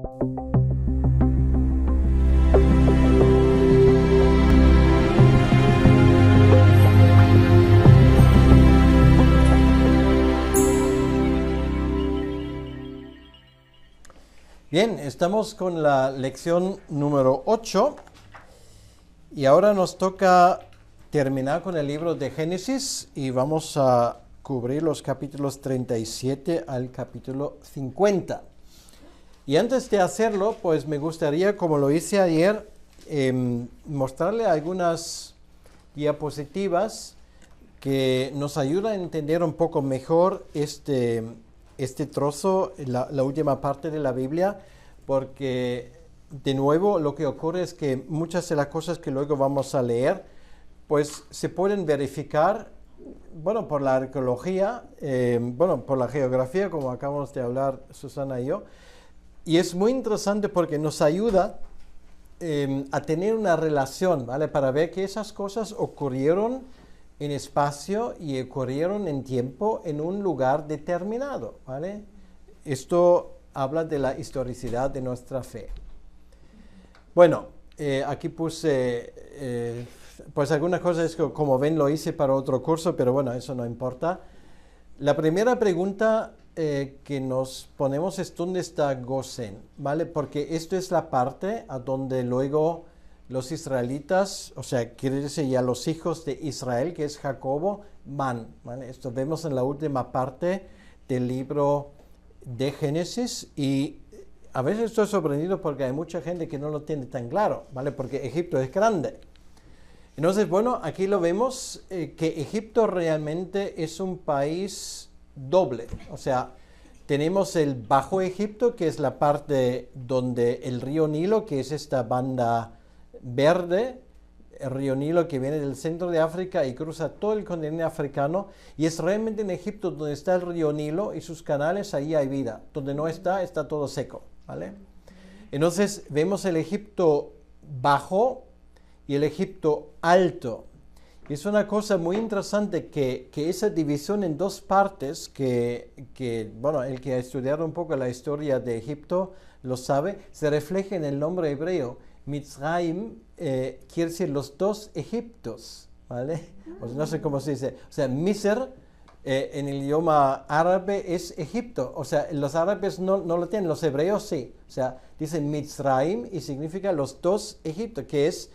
Bien, estamos con la lección número 8 y ahora nos toca terminar con el libro de Génesis y vamos a cubrir los capítulos 37 al capítulo 50. Y antes de hacerlo, pues me gustaría, como lo hice ayer, mostrarle algunas diapositivas que nos ayudan a entender un poco mejor este trozo, la última parte de la Biblia, porque de nuevo lo que ocurre es que muchas de las cosas que luego vamos a leer, pues se pueden verificar, bueno, por la arqueología, por la geografía, como acabamos de hablar Susana y yo, y es muy interesante porque nos ayuda a tener una relación, ¿vale? Para ver que esas cosas ocurrieron en espacio y ocurrieron en tiempo en un lugar determinado, ¿vale? Esto habla de la historicidad de nuestra fe. Bueno, aquí puse, pues algunas cosas que como ven lo hice para otro curso, pero bueno, eso no importa. La primera pregunta que nos ponemos es ¿dónde está Gosén? ¿Vale? Porque esto es la parte a donde luego los israelitas, o sea, quiere decir ya los hijos de Israel, que es Jacobo, van, ¿vale? Esto vemos en la última parte del libro de Génesis y a veces estoy sorprendido porque hay mucha gente que no lo tiene tan claro, ¿vale? Porque Egipto es grande. Entonces, bueno, aquí lo vemos que Egipto realmente es un país doble, o sea, tenemos el Bajo Egipto, que es la parte donde el río Nilo, que es esta banda verde, el río Nilo que viene del centro de África y cruza todo el continente africano, y es realmente en Egipto donde está el río Nilo y sus canales, ahí hay vida, donde no está, está todo seco, ¿vale? Entonces vemos el Egipto bajo y el Egipto alto. Es una cosa muy interesante que esa división en dos partes, bueno, el que ha estudiado un poco la historia de Egipto lo sabe, se refleja en el nombre hebreo. Mitzrayim quiere decir los dos Egiptos, ¿vale? No sé cómo se dice. O sea, Misr en el idioma árabe es Egipto. O sea, los árabes no lo tienen, los hebreos sí. O sea, dicen Mitzrayim y significa los dos Egiptos, que es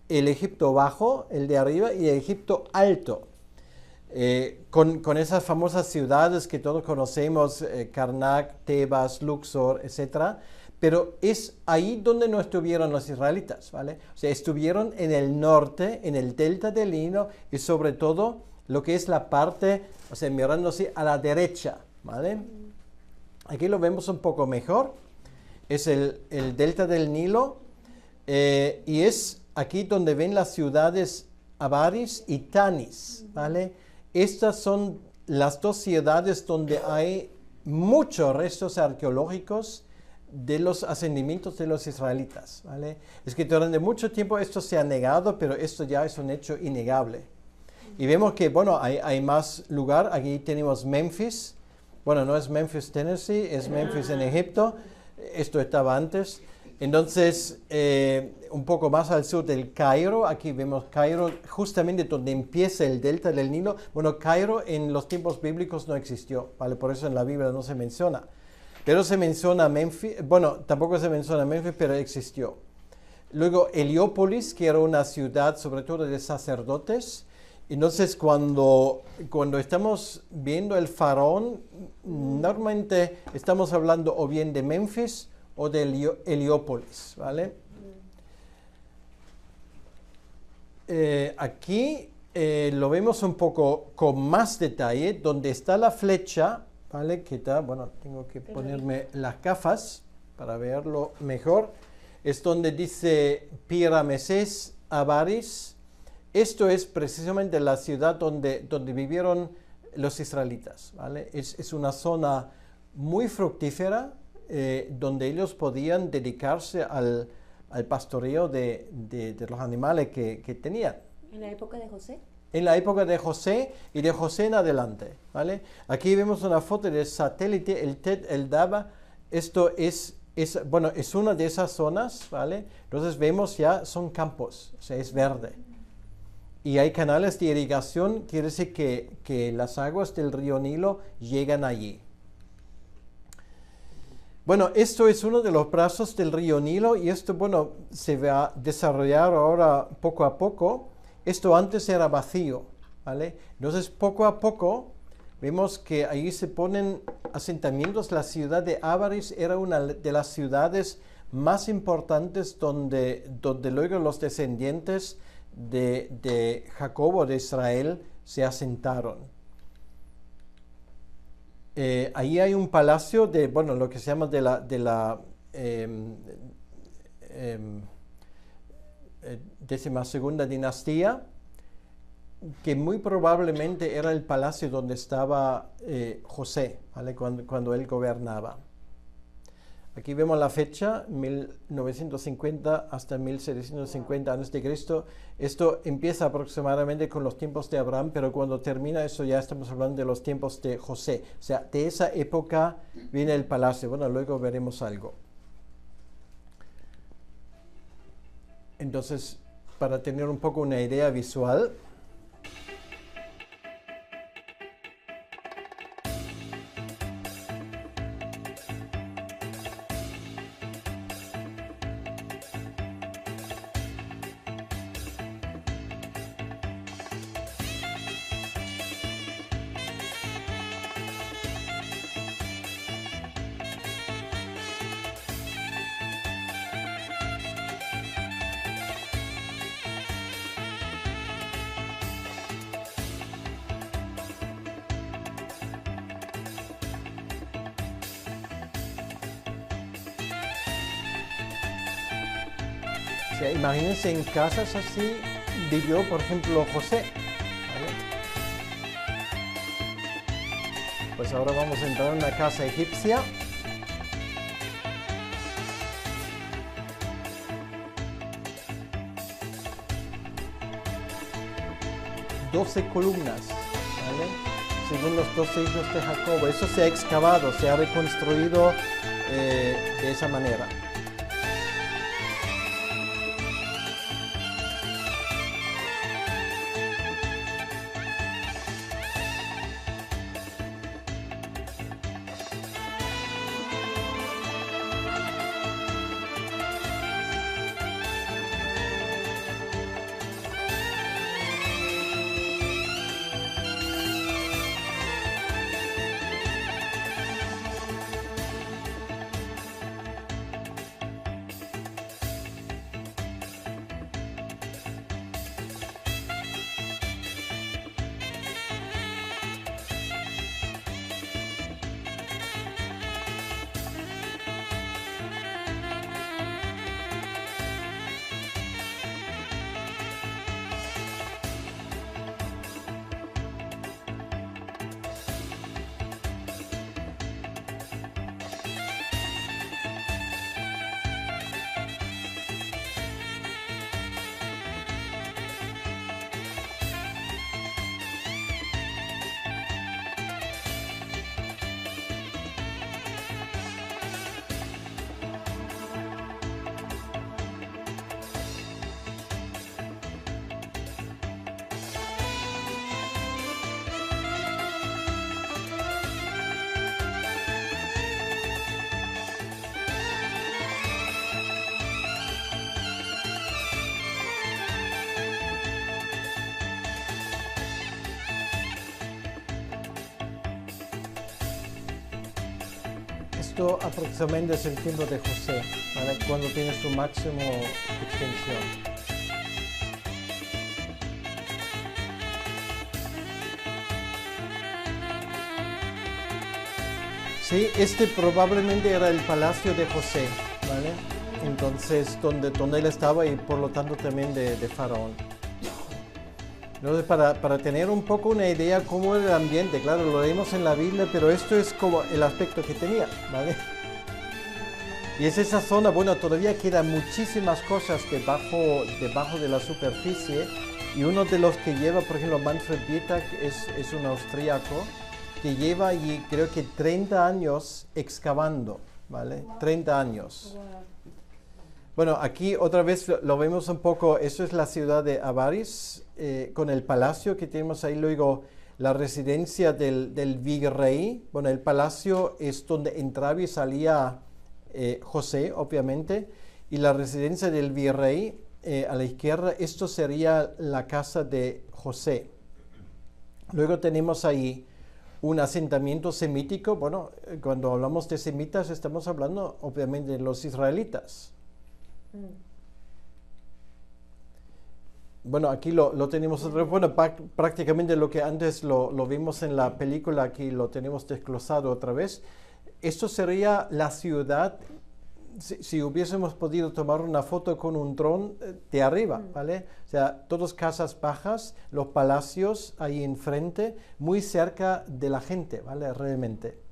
el Egipto bajo, el de arriba, y el Egipto alto. Con esas famosas ciudades que todos conocemos, Karnak, Tebas, Luxor, etcétera. Pero es ahí donde no estuvieron los israelitas, ¿vale? O sea, estuvieron en el norte, en el delta del Nilo y sobre todo lo que es la parte, o sea, mirando así a la derecha, ¿vale? Aquí lo vemos un poco mejor. Es el delta del Nilo y es aquí donde ven las ciudades Avaris y Tanis, ¿vale? Estas son las dos ciudades donde hay muchos restos arqueológicos de los asentamientos de los israelitas, ¿vale? Es que durante mucho tiempo esto se ha negado, pero esto ya es un hecho innegable. Y vemos que, bueno, hay más lugar. Aquí tenemos Memphis. Bueno, no es Memphis, Tennessee, es Memphis en Egipto. Esto estaba antes. Entonces, un poco más al sur del Cairo, aquí vemos Cairo, justamente donde empieza el delta del Nilo. Bueno, Cairo en los tiempos bíblicos no existió, ¿vale? Por eso en la Biblia no se menciona. Pero se menciona Memphis, bueno, tampoco se menciona Memphis, pero existió. Luego Heliópolis, que era una ciudad sobre todo de sacerdotes. Entonces cuando estamos viendo el faraón, normalmente estamos hablando o bien de Memphis o de Heliópolis, ¿vale? Aquí lo vemos un poco con más detalle, donde está la flecha, ¿vale? Que está, bueno, tengo que ponerme las gafas para verlo mejor. Es donde dice Pi-Ramesés, Avaris. Esto es precisamente la ciudad donde vivieron los israelitas, ¿vale? Es una zona muy fructífera donde ellos podían dedicarse al pastoreo de los animales que tenían. ¿En la época de José? En la época de José y de José en adelante, ¿vale? Aquí vemos una foto del satélite, el TED, el DABA. Esto es bueno, es una de esas zonas, ¿vale? Entonces vemos ya son campos, o sea, es verde. Y hay canales de irrigación, quiere decir que las aguas del río Nilo llegan allí. Bueno, esto es uno de los brazos del río Nilo y esto, bueno, se va a desarrollar ahora poco a poco. Esto antes era vacío, ¿vale? Entonces, poco a poco, vemos que ahí se ponen asentamientos. La ciudad de Avaris era una de las ciudades más importantes donde luego los descendientes de Jacobo, de Israel, se asentaron. Ahí hay un palacio de, bueno, lo que se llama de la 12ª dinastía, que muy probablemente era el palacio donde estaba José, ¿vale? Cuando él gobernaba. Aquí vemos la fecha, 1950 hasta 1750 a.C. Esto empieza aproximadamente con los tiempos de Abraham, pero cuando termina eso ya estamos hablando de los tiempos de José. O sea, de esa época viene el palacio. Bueno, luego veremos algo. Entonces, para tener un poco una idea visual, o sea, imagínense en casas así vivió, por ejemplo, José. ¿Vale? Pues ahora vamos a entrar en una casa egipcia. "12 columnas, ¿vale? Según los 12 hijos de Jacobo". Eso se ha excavado, se ha reconstruido de esa manera. Esto aproximadamente es el tiempo de José, ¿vale? Cuando tiene su máximo extensión. Sí, este probablemente era el palacio de José, ¿vale? Entonces, donde él estaba y por lo tanto también de Faraón. Entonces, para tener un poco una idea cómo era el ambiente, claro, lo leemos en la Biblia, pero esto es como el aspecto que tenía, ¿vale? Y es esa zona, bueno, todavía quedan muchísimas cosas debajo de la superficie, y uno de los que lleva, por ejemplo, Manfred Bietak, es un austríaco, que lleva allí creo que 30 años excavando, ¿vale? 30 años. Bueno, aquí otra vez lo vemos un poco, eso es la ciudad de Avaris, con el palacio que tenemos ahí, luego la residencia del virrey. Bueno, el palacio es donde entraba y salía José, obviamente, y la residencia del virrey a la izquierda, esto sería la casa de José. Luego tenemos ahí un asentamiento semítico. Bueno, cuando hablamos de semitas estamos hablando obviamente de los israelitas. Bueno, aquí lo tenemos otra vez. Bueno, prácticamente lo que antes lo vimos en la película, aquí lo tenemos desglosado otra vez. Esto sería la ciudad, si hubiésemos podido tomar una foto con un dron de arriba, ¿vale? O sea, todas casas bajas, los palacios ahí enfrente, muy cerca de la gente, ¿vale? Realmente.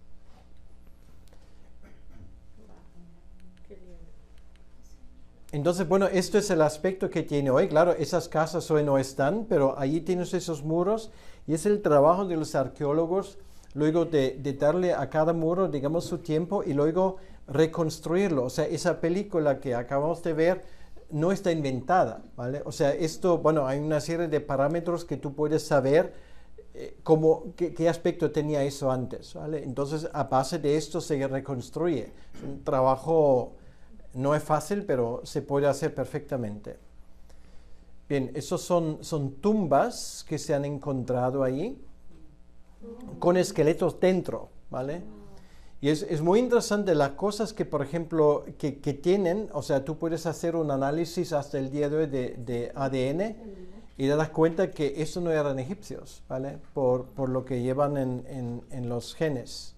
Entonces, bueno, esto es el aspecto que tiene hoy. Claro, esas casas hoy no están, pero allí tienes esos muros y es el trabajo de los arqueólogos luego de darle a cada muro, digamos, su tiempo y luego reconstruirlo. O sea, esa película que acabamos de ver no está inventada, ¿vale? O sea, esto, bueno, hay una serie de parámetros que tú puedes saber qué aspecto tenía eso antes, ¿vale? Entonces, a base de esto se reconstruye. Es un trabajo... No es fácil, pero se puede hacer perfectamente. Bien, esos son tumbas que se han encontrado ahí con esqueletos dentro, ¿vale? Y es muy interesante las cosas que, por ejemplo, que tienen, o sea, tú puedes hacer un análisis hasta el día de hoy de ADN y te das cuenta que eso no eran egipcios, ¿vale? Por lo que llevan en los genes.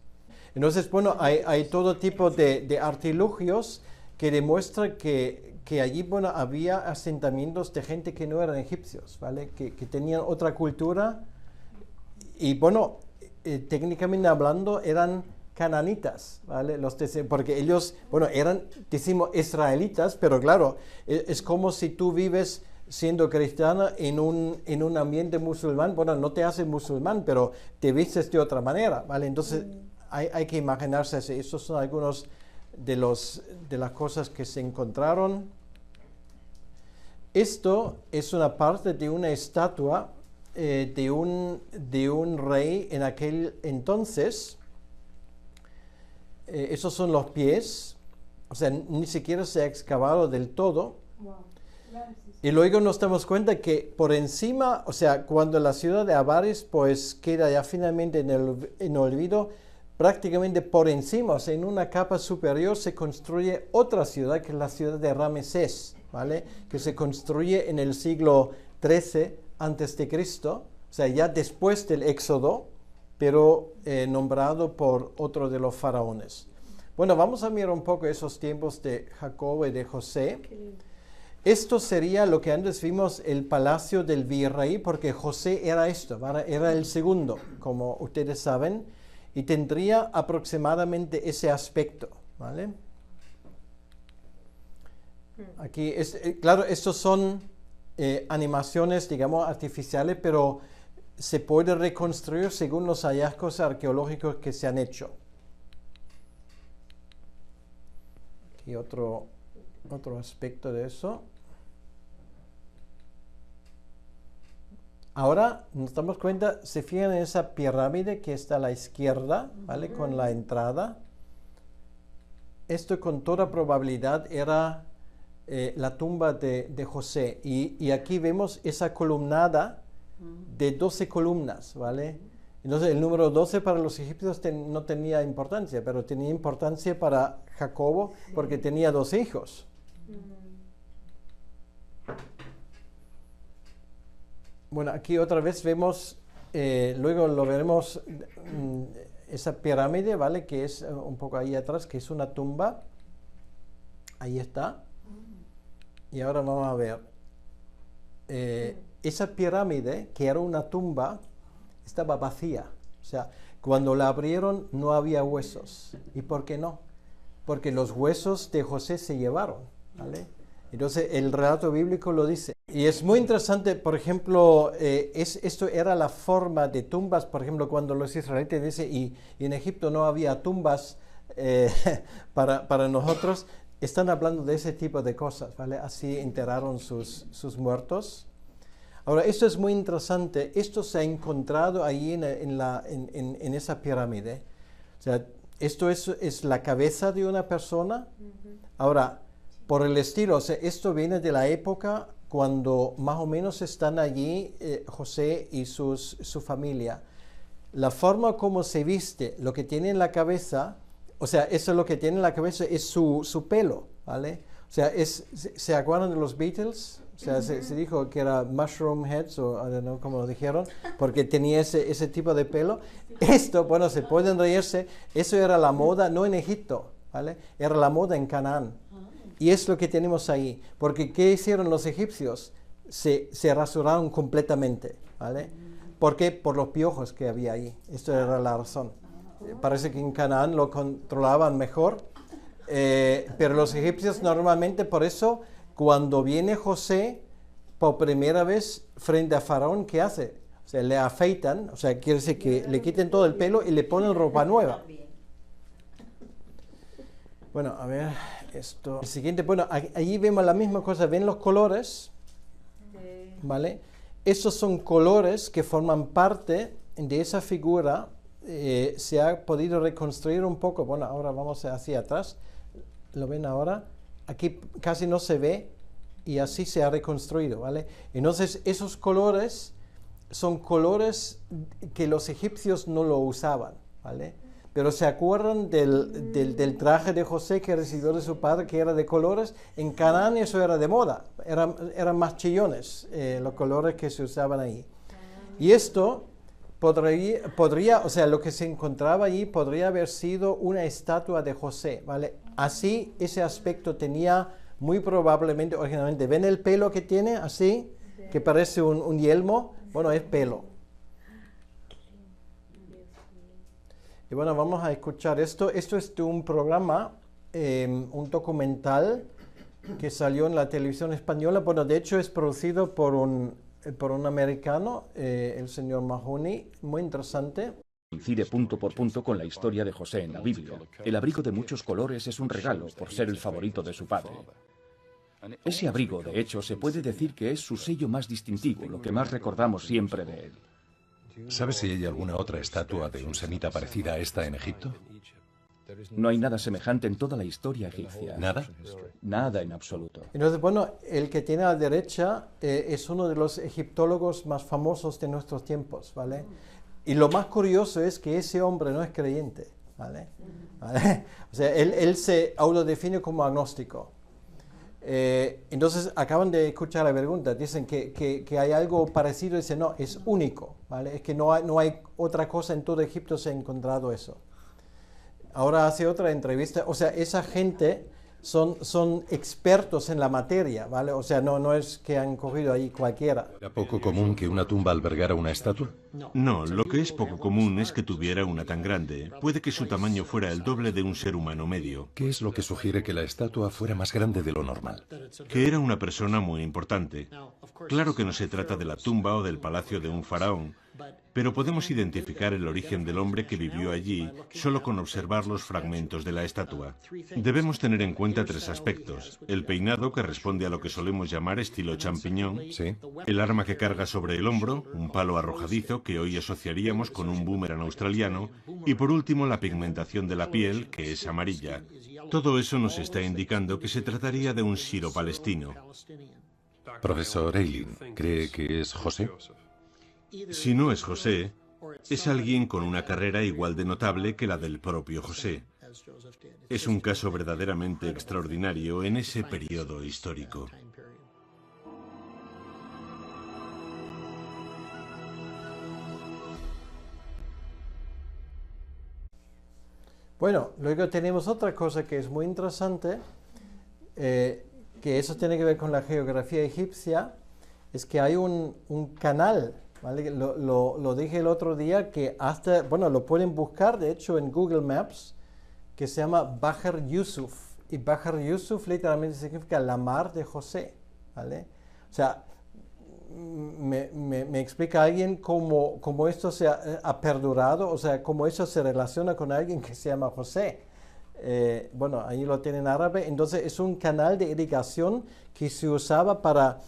Entonces, bueno, hay todo tipo de artilugios que demuestra que allí, bueno, había asentamientos de gente que no eran egipcios, ¿vale? Que tenían otra cultura y, bueno, técnicamente hablando, eran cananitas, ¿vale? Porque ellos, bueno, eran, decimos, israelitas, pero claro, es como si tú vives siendo cristiana en un ambiente musulmán. Bueno, no te haces musulmán, pero te vistes de otra manera, ¿vale? Entonces, hay que imaginarse, esos son algunos de las cosas que se encontraron. Esto es una parte de una estatua de un rey en aquel entonces. Esos son los pies, o sea, ni siquiera se ha excavado del todo. Wow. Y luego nos damos cuenta que por encima, o sea, cuando la ciudad de Avaris pues queda ya finalmente en olvido, prácticamente por encima, o sea, en una capa superior se construye otra ciudad, que es la ciudad de Ramesés, ¿vale? Que se construye en el siglo XIII a.C., o sea, ya después del Éxodo, pero nombrado por otro de los faraones. Bueno, vamos a mirar un poco esos tiempos de Jacobo y de José. Esto sería lo que antes vimos, el palacio del virrey, porque José era esto, ¿vale? Era el segundo, como ustedes saben, y tendría aproximadamente ese aspecto, ¿vale? Aquí, claro, estos son animaciones, digamos, artificiales, pero se puede reconstruir según los hallazgos arqueológicos que se han hecho. Aquí otro aspecto de eso. Ahora nos damos cuenta, se fijan en esa pirámide que está a la izquierda, ¿vale? Con la entrada. Esto con toda probabilidad era la tumba de José. Y aquí vemos esa columnada de 12 columnas, ¿vale? Entonces el número 12 para los egipcios no tenía importancia, pero tenía importancia para Jacobo porque tenía 2 hijos. Bueno, aquí otra vez vemos, luego lo veremos, esa pirámide, ¿vale? Que es un poco ahí atrás, que es una tumba. Ahí está. Y ahora vamos a ver. Esa pirámide, que era una tumba, estaba vacía. O sea, cuando la abrieron no había huesos. ¿Y por qué no? Porque los huesos de José se llevaron, ¿vale? Entonces el relato bíblico lo dice. Y es muy interesante, por ejemplo, esto era la forma de tumbas, por ejemplo, cuando los israelitas dicen, y en Egipto no había tumbas, eh, para nosotros, están hablando de ese tipo de cosas, ¿vale? Así enterraron sus muertos. Ahora, esto es muy interesante. Esto se ha encontrado ahí en esa pirámide. O sea, esto es la cabeza de una persona. Ahora, por el estilo, o sea, esto viene de la época cuando más o menos están allí José y su familia. La forma como se viste, lo que tiene en la cabeza, o sea, eso es lo que tiene en la cabeza, es su pelo, ¿vale? O sea, ¿se acuerdan de los Beatles? O sea, se dijo que era mushroom heads, o I don't know cómo lo dijeron, porque tenía ese tipo de pelo. Esto, bueno, se pueden reírse, eso era la moda, no en Egipto, ¿vale? Era la moda en Canaán. Y es lo que tenemos ahí. Porque ¿qué hicieron los egipcios? Se rasuraron completamente, ¿vale? ¿Por qué? Por los piojos que había ahí. Esto era la razón. Parece que en Canaán lo controlaban mejor. Pero los egipcios normalmente, por eso, cuando viene José por primera vez frente a Faraón, ¿qué hace? O sea, le afeitan, o sea, quiere decir que le quiten todo el pelo y le ponen ropa nueva. Bueno, a ver, esto. El siguiente, bueno, allí vemos la misma cosa, ven los colores, ¿vale? Esos son colores que forman parte de esa figura. Se ha podido reconstruir un poco, bueno, ahora vamos hacia atrás, ¿lo ven ahora? Aquí casi no se ve y así se ha reconstruido, ¿vale? Entonces, esos colores son colores que los egipcios no lo usaban, ¿vale? Pero se acuerdan del traje de José que recibió de su padre, que era de colores. En Canaán eso era de moda, eran más chillones los colores que se usaban ahí. Y esto podría, o sea, lo que se encontraba allí podría haber sido una estatua de José, ¿vale? Así, ese aspecto tenía muy probablemente, originalmente, ¿ven el pelo que tiene así? Que parece un yelmo, bueno, es pelo. Y bueno, vamos a escuchar esto. Esto es de un programa, un documental que salió en la televisión española. Bueno, de hecho es producido por un americano, el señor Mahoney, muy interesante. Coincide punto por punto con la historia de José en la Biblia. El abrigo de muchos colores es un regalo por ser el favorito de su padre. Ese abrigo, de hecho, se puede decir que es su sello más distintivo, lo que más recordamos siempre de él. ¿Sabes si hay alguna otra estatua de un semita parecida a esta en Egipto? No hay nada semejante en toda la historia egipcia. ¿Nada? Nada en absoluto. Entonces, bueno, el que tiene a la derecha es uno de los egiptólogos más famosos de nuestros tiempos, ¿vale? Y lo más curioso es que ese hombre no es creyente, ¿vale? ¿Vale? O sea, él se autodefine como agnóstico. Entonces acaban de escuchar la pregunta, dicen que hay algo parecido, dicen no, es único, ¿vale? Es que no hay otra cosa en todo Egipto se ha encontrado eso. Ahora hace otra entrevista, o sea, esa gente son expertos en la materia, ¿vale? O sea, no es que han cogido ahí cualquiera. ¿Era poco común que una tumba albergara una estatua? No, lo que es poco común es que tuviera una tan grande. Puede que su tamaño fuera el doble de un ser humano medio. ¿Qué es lo que sugiere que la estatua fuera más grande de lo normal? Que era una persona muy importante. Claro que no se trata de la tumba o del palacio de un faraón, pero podemos identificar el origen del hombre que vivió allí solo con observar los fragmentos de la estatua. Debemos tener en cuenta tres aspectos: el peinado, que responde a lo que solemos llamar estilo champiñón, Sí. el arma que carga sobre el hombro, un palo arrojadizo que hoy asociaríamos con un boomerang australiano, y por último la pigmentación de la piel, que es amarilla. Todo eso nos está indicando que se trataría de un siro-palestino. Profesor Eileen, ¿cree que es José? Si no es José, es alguien con una carrera igual de notable que la del propio José. Es un caso verdaderamente extraordinario en ese periodo histórico. Bueno, luego tenemos otra cosa que es muy interesante, que eso tiene que ver con la geografía egipcia, es que hay un canal, ¿vale? Lo dije el otro día, que hasta, bueno, lo pueden buscar, de hecho, en Google Maps, que se llama Bahr Yusuf. Y Bahr Yusuf literalmente significa la mar de José, ¿vale? O sea, me explica alguien cómo esto ha perdurado, o sea, cómo eso se relaciona con alguien que se llama José. bueno, ahí lo tienen en árabe. Entonces es un canal de irrigación que se usaba para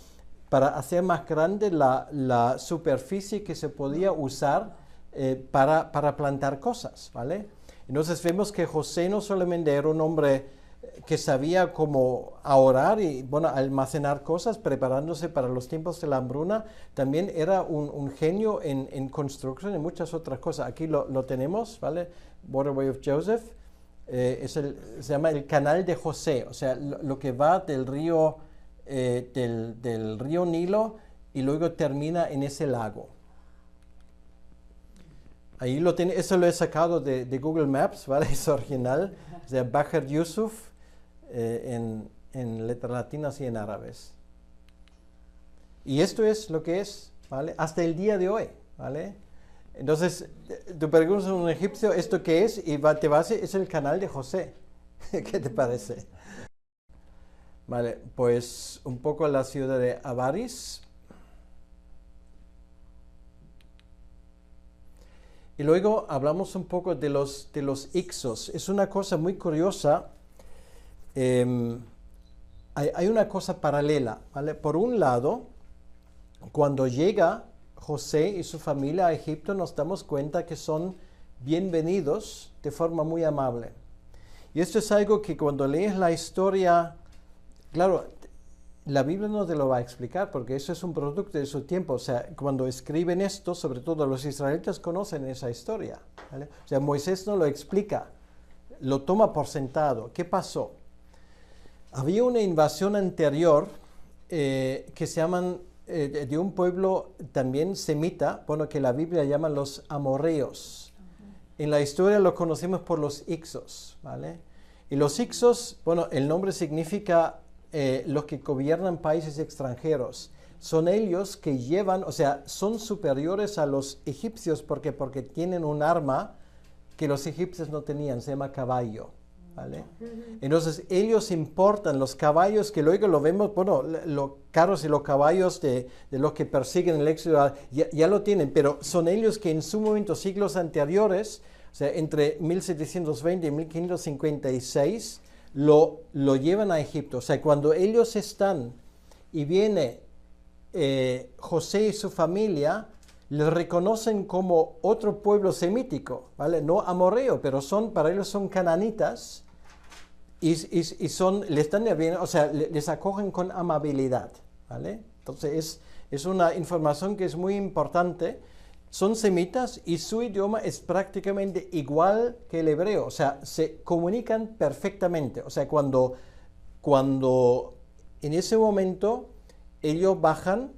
hacer más grande la superficie que se podía usar para plantar cosas, ¿vale? Entonces vemos que José no solamente era un hombre que sabía cómo ahorrar y, bueno, almacenar cosas, preparándose para los tiempos de la hambruna, también era un genio en construcción y muchas otras cosas. Aquí lo tenemos, ¿vale? Waterway of Joseph. Se llama el canal de José, o sea, lo que va del río Nilo y luego termina en ese lago. Ahí lo tiene, eso lo he sacado de Google Maps, ¿vale? Es original, o sea, Baher Yusuf, en letras latinas y en árabes. Y esto es lo que es, ¿vale? Hasta el día de hoy, ¿vale? Entonces, tú preguntas a un egipcio, ¿esto qué es? Y te va a decir, es el canal de José. ¿Qué te parece? Vale, pues un poco la ciudad de Avaris. Y luego hablamos un poco de los Ixos. Es una cosa muy curiosa. Hay una cosa paralela, ¿vale? Por un lado, cuando llega José y su familia a Egipto, nos damos cuenta que son bienvenidos de forma muy amable. Y esto es algo que cuando lees la historia, claro, la Biblia no te lo va a explicar porque eso es un producto de su tiempo. O sea, cuando escriben esto, sobre todo los israelitas conocen esa historia, ¿vale? O sea, Moisés no lo explica, lo toma por sentado. ¿Qué pasó? Había una invasión anterior que se llaman de un pueblo también semita, bueno, que la Biblia llama los amorreos. En la historia lo conocemos por los Ixos, ¿vale? Y los Ixos, bueno, el nombre significa los que gobiernan países extranjeros. Son ellos que llevan, o sea, son superiores a los egipcios porque tienen un arma que los egipcios no tenían, se llama caballo, ¿vale? Entonces ellos importan los caballos que luego lo vemos, bueno, los carros y los caballos de los que persiguen el éxodo ya lo tienen, pero son ellos que en su momento, siglos anteriores, o sea, entre 1720 y 1556, lo llevan a Egipto. O sea, cuando ellos están y viene José y su familia, les reconocen como otro pueblo semítico, ¿vale? No amorreo, pero para ellos son cananitas y les acogen con amabilidad, ¿vale? Entonces es una información que es muy importante. Son semitas y su idioma es prácticamente igual que el hebreo, o sea, se comunican perfectamente. O sea, cuando en ese momento ellos bajan,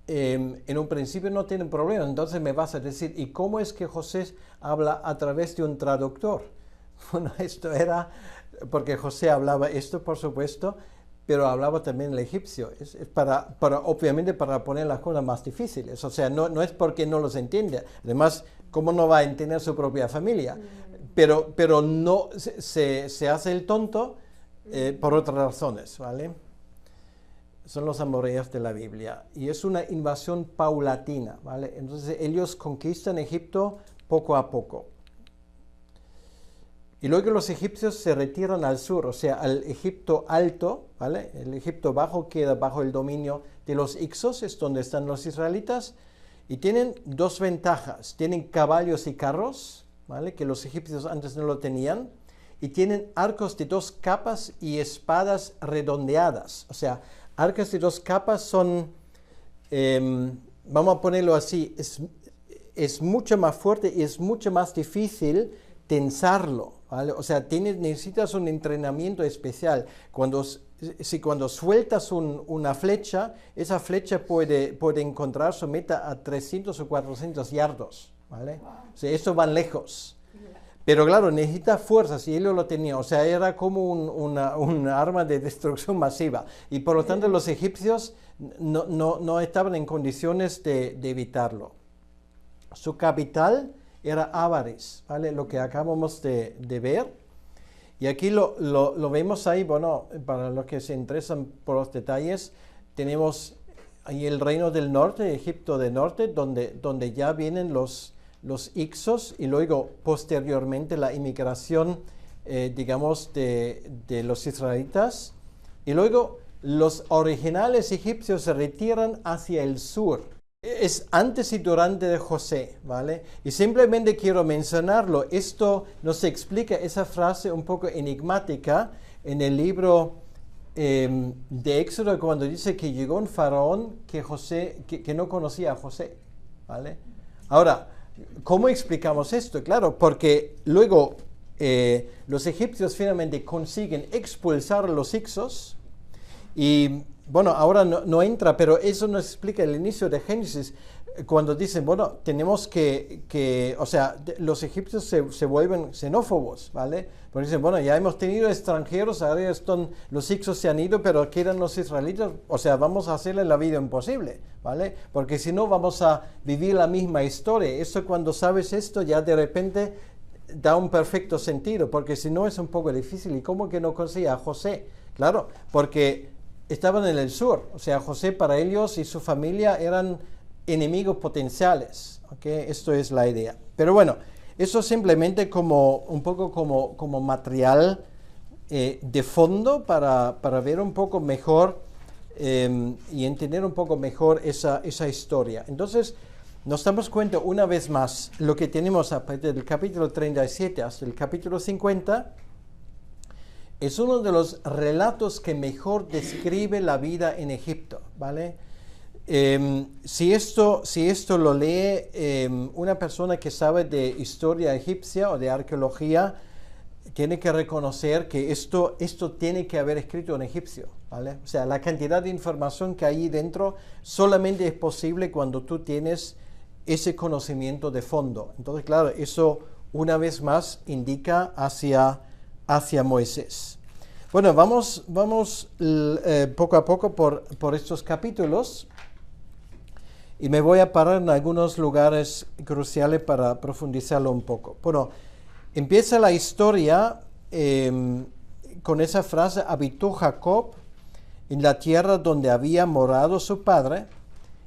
en un principio no tienen problema. Entonces me vas a decir, ¿y cómo es que José habla a través de un traductor? Bueno, esto era porque José hablaba esto, por supuesto, pero hablaba también el egipcio. Es obviamente para poner las cosas más difíciles. O sea, no es porque no los entiende. Además, ¿cómo no va a entender su propia familia? Pero no se hace el tonto por otras razones, ¿vale? Son los amorreos de la Biblia. Y es una invasión paulatina, ¿vale? Entonces ellos conquistan Egipto poco a poco. Y luego los egipcios se retiran al sur, o sea, al Egipto alto, ¿vale? El Egipto bajo queda bajo el dominio de los Ixos, es donde están los israelitas, y tienen dos ventajas. Tienen caballos y carros, ¿vale? Que los egipcios antes no lo tenían, y tienen arcos de 2 capas y espadas redondeadas. O sea, arcos de 2 capas son, vamos a ponerlo así, es mucho más fuerte y es mucho más difícil tensarlo, ¿vale? O sea, necesitas un entrenamiento especial. Cuando sueltas una flecha, esa flecha puede encontrar su meta a 300 o 400 yardos, ¿vale? O sea, esto van lejos. Pero claro, necesita fuerzas y ellos lo tenían. O sea, era como una arma de destrucción masiva. Y por lo tanto los egipcios no estaban en condiciones de evitarlo. Su capital era Avaris, ¿vale? Lo que acabamos de ver. Y aquí lo vemos ahí, bueno, para los que se interesan por los detalles, tenemos ahí el reino del norte, Egipto del norte, donde ya vienen los Ixos y luego posteriormente la inmigración digamos, de los israelitas. Y luego los originales egipcios se retiran hacia el sur. Es antes y durante de José, ¿vale? Y simplemente quiero mencionarlo. Esto nos explica esa frase un poco enigmática en el libro de Éxodo, cuando dice que llegó un faraón que no conocía a José, ¿vale? Ahora, ¿cómo explicamos esto? Claro, porque luego los egipcios finalmente consiguen expulsar a los hicsos y, bueno, ahora no entra, pero eso nos explica el inicio de Génesis, cuando dicen, bueno, tenemos o sea, los egipcios se vuelven xenófobos, ¿vale? Porque dicen, bueno, ya hemos tenido extranjeros, ahora los hicsos se han ido, pero quedan los israelitas, o sea, vamos a hacerle la vida imposible, ¿vale? Porque si no, vamos a vivir la misma historia. Esto, cuando sabes esto, ya de repente da un perfecto sentido, porque si no es un poco difícil. ¿Y cómo que no conocía a José? Claro, porque estaban en el sur, o sea, José para ellos y su familia eran enemigos potenciales, ¿ok? Esto es la idea. Pero bueno, eso simplemente un poco como material de fondo para ver un poco mejor y entender un poco mejor esa historia. Entonces, nos damos cuenta una vez más, lo que tenemos a partir del capítulo 37 hasta el capítulo 50, es uno de los relatos que mejor describe la vida en Egipto, ¿vale? Si esto lo lee una persona que sabe de historia egipcia o de arqueología, tiene que reconocer que esto tiene que haber escrito en egipcio, ¿vale? O sea, la cantidad de información que hay dentro solamente es posible cuando tú tienes ese conocimiento de fondo. Entonces, claro, eso una vez más indica hacia Moisés. Bueno, vamos poco a poco por estos capítulos. Y me voy a parar en algunos lugares cruciales para profundizarlo un poco. Bueno, empieza la historia con esa frase: habitó Jacob en la tierra donde había morado su padre,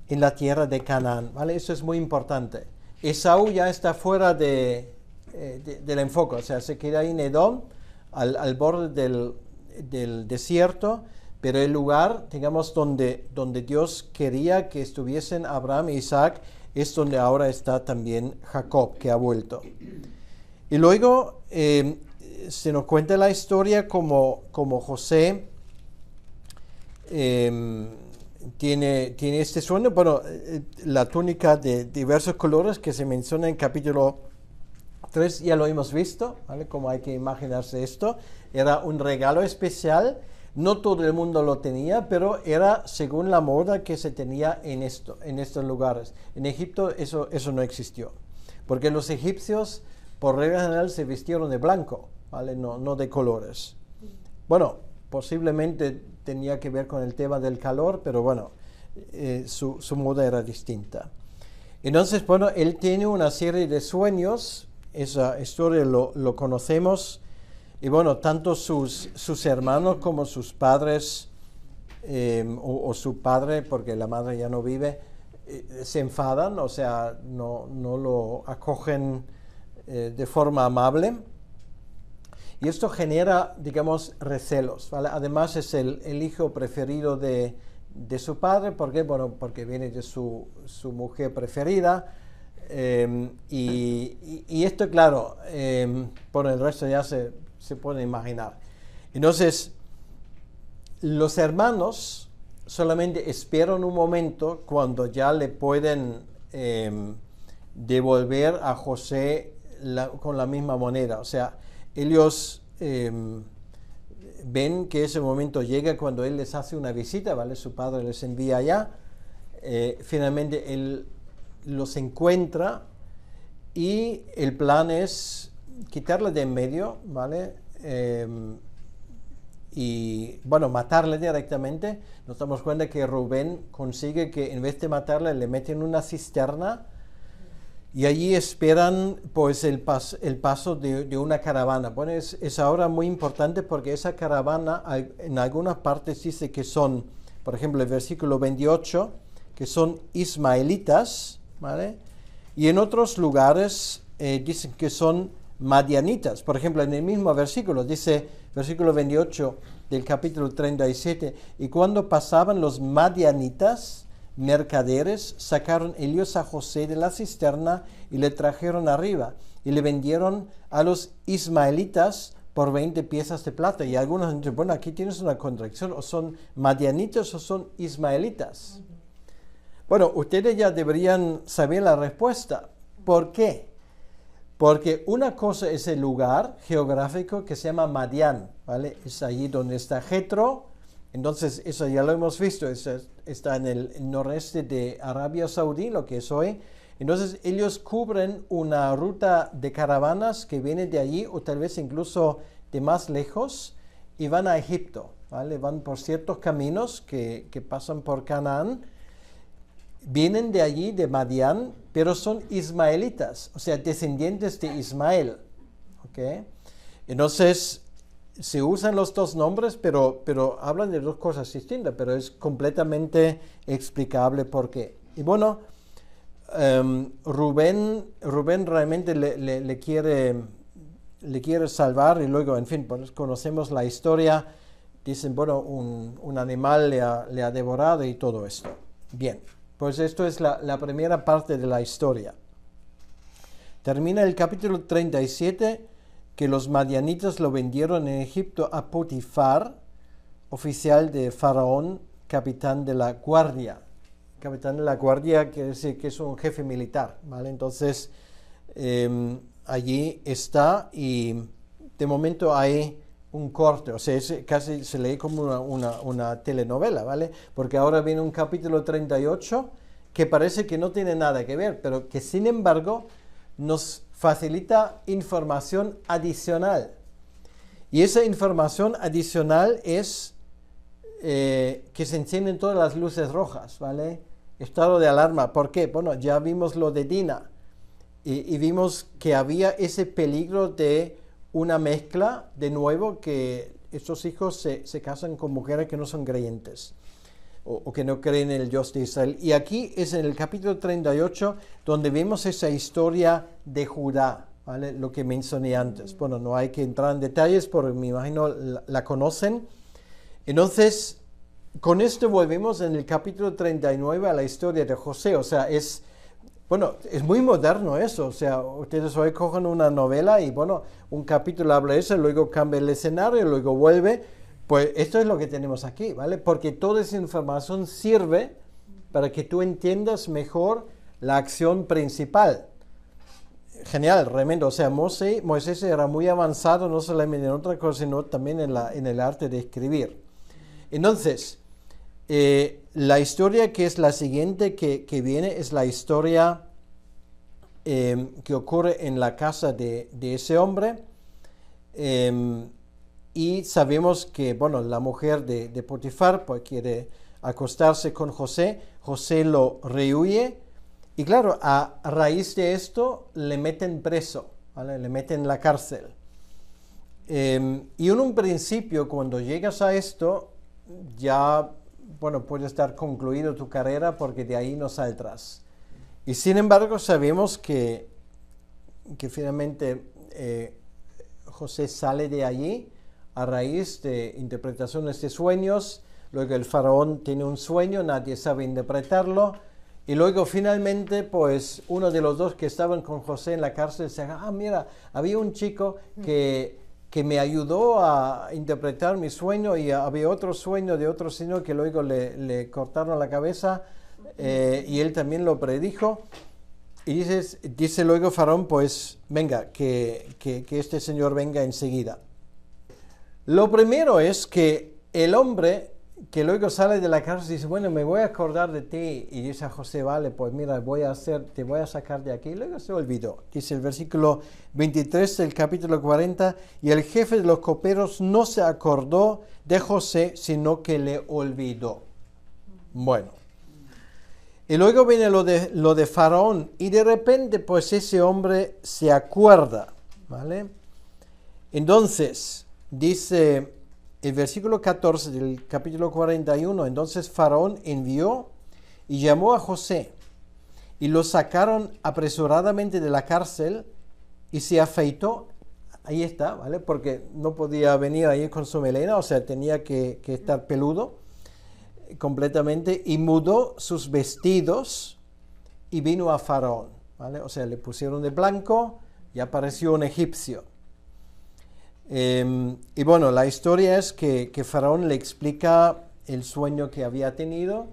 en la tierra de Canaán, ¿vale? Eso es muy importante. Esaú ya está fuera del enfoque, o sea, se queda ahí en Edom, al borde del desierto. Pero el lugar, digamos, donde Dios quería que estuviesen Abraham e Isaac, es donde ahora está también Jacob, que ha vuelto. Y luego se nos cuenta la historia como José tiene este sueño. Bueno, la túnica de diversos colores que se menciona en capítulo 3, ya lo hemos visto, ¿vale? Cómo hay que imaginarse esto. Era un regalo especial. No todo el mundo lo tenía, pero era según la moda que se tenía en estos lugares. En Egipto eso no existió, porque los egipcios, por regla general, se vistieron de blanco, ¿vale? No de colores. Bueno, posiblemente tenía que ver con el tema del calor, pero bueno, su moda era distinta. Entonces, bueno, él tiene una serie de sueños, esa historia lo conocemos. Y bueno, tanto sus hermanos como sus padres, o su padre, porque la madre ya no vive, se enfadan, o sea, no lo acogen de forma amable. Y esto genera, digamos, recelos, ¿vale? Además es el hijo preferido de su padre. ¿Por qué? Bueno, porque viene de su mujer preferida. Y esto, claro, por el resto ya se puede imaginar. Entonces, los hermanos solamente esperan un momento cuando ya le pueden devolver a José con la misma moneda. O sea, ellos ven que ese momento llega cuando él les hace una visita, ¿vale? Su padre les envía allá. Finalmente él los encuentra y el plan es quitarle de en medio, ¿vale? Y bueno, matarle directamente. Nos damos cuenta que Rubén consigue que en vez de matarle le meten en una cisterna y allí esperan pues el paso de una caravana. Bueno, es ahora muy importante porque esa caravana en algunas partes dice que son, por ejemplo, el versículo 28, que son ismaelitas, ¿vale? Y en otros lugares dicen que son madianitas. Por ejemplo, en el mismo versículo, dice, versículo 28 del capítulo 37, y cuando pasaban los madianitas, mercaderes, sacaron ellos a José de la cisterna y le trajeron arriba, y le vendieron a los ismaelitas por 20 piezas de plata. Y algunos dicen, bueno, aquí tienes una contradicción, o son madianitas o son ismaelitas. Bueno, ustedes ya deberían saber la respuesta. ¿Por qué? Porque una cosa es el lugar geográfico que se llama Madián, ¿vale? Es allí donde está Jetro. Entonces, eso ya lo hemos visto, está en el noreste de Arabia Saudí, lo que es hoy. Entonces, ellos cubren una ruta de caravanas que viene de allí, o tal vez incluso de más lejos, y van a Egipto, ¿vale? Van por ciertos caminos que pasan por Canaán. Vienen de allí, de Madián, pero son ismaelitas, o sea, descendientes de Ismael. ¿Okay? Entonces, se usan los dos nombres, pero hablan de dos cosas distintas, pero es completamente explicable por qué. Y bueno, Rubén realmente le quiere salvar, y luego, en fin, pues conocemos la historia. Dicen, bueno, un animal le ha devorado y todo esto. Bien. Pues esto es la primera parte de la historia. Termina el capítulo 37, que los madianitas lo vendieron en Egipto a Potifar, oficial de Faraón, capitán de la guardia. Capitán de la guardia quiere decir que es un jefe militar, ¿vale? Entonces, allí está, y de momento hay un corte, o sea, casi se lee como una telenovela, ¿vale? Porque ahora viene un capítulo 38 que parece que no tiene nada que ver, pero que sin embargo nos facilita información adicional. Y esa información adicional es que se encienden todas las luces rojas, ¿vale? Estado de alarma. ¿Por qué? Bueno, ya vimos lo de Dina y vimos que había ese peligro de una mezcla, de nuevo, que estos hijos se casan con mujeres que no son creyentes o que no creen en el Dios de Israel. Y aquí es en el capítulo 38 donde vemos esa historia de Judá, ¿vale? Lo que mencioné antes. Bueno, no hay que entrar en detalles porque me imagino la conocen. Entonces, con esto volvemos en el capítulo 39 a la historia de José. O sea, es muy moderno eso. O sea, ustedes hoy cogen una novela y, bueno, un capítulo habla de eso, luego cambia el escenario, luego vuelve. Pues esto es lo que tenemos aquí, ¿vale? Porque toda esa información sirve para que tú entiendas mejor la acción principal. Genial, tremendo. O sea, Moisés era muy avanzado, no solamente en otra cosa, sino también en el arte de escribir. Entonces, la historia que es la siguiente que viene es la historia que ocurre en la casa de ese hombre. Y sabemos que, bueno, la mujer de Potifar pues quiere acostarse con José. José lo rehuye. Y claro, a raíz de esto le meten preso, ¿vale? Le meten en la cárcel. Y en un principio, cuando llegas a esto, ya, bueno, puede estar concluido tu carrera porque de ahí no saldrás. Y sin embargo, sabemos que finalmente José sale de allí a raíz de interpretaciones de sueños. Luego el faraón tiene un sueño, nadie sabe interpretarlo. Y luego finalmente, pues, uno de los dos que estaban con José en la cárcel dice, mira, había un chico que me ayudó a interpretar mi sueño, y había otro sueño de otro señor que luego le cortaron la cabeza, y él también lo predijo. Y dice luego Faraón, pues, venga, que este señor venga enseguida. Lo primero es que el hombre que luego sale de la cárcel dice, bueno, me voy a acordar de ti, y dice a José, vale, pues mira, te voy a sacar de aquí, y luego se olvidó. Dice el versículo 23 del capítulo 40, y el jefe de los coperos no se acordó de José, sino que le olvidó. Bueno, y luego viene lo de Faraón, y de repente, pues ese hombre se acuerda, ¿vale? Entonces, dice el versículo 14 del capítulo 41, entonces Faraón envió y llamó a José, y lo sacaron apresuradamente de la cárcel, y se afeitó. Ahí está, ¿vale? Porque no podía venir ahí con su melena, o sea, tenía que estar peludo completamente, y mudó sus vestidos y vino a Faraón, ¿vale? O sea, le pusieron de blanco y apareció un egipcio. Y bueno, la historia es que Faraón le explica el sueño que había tenido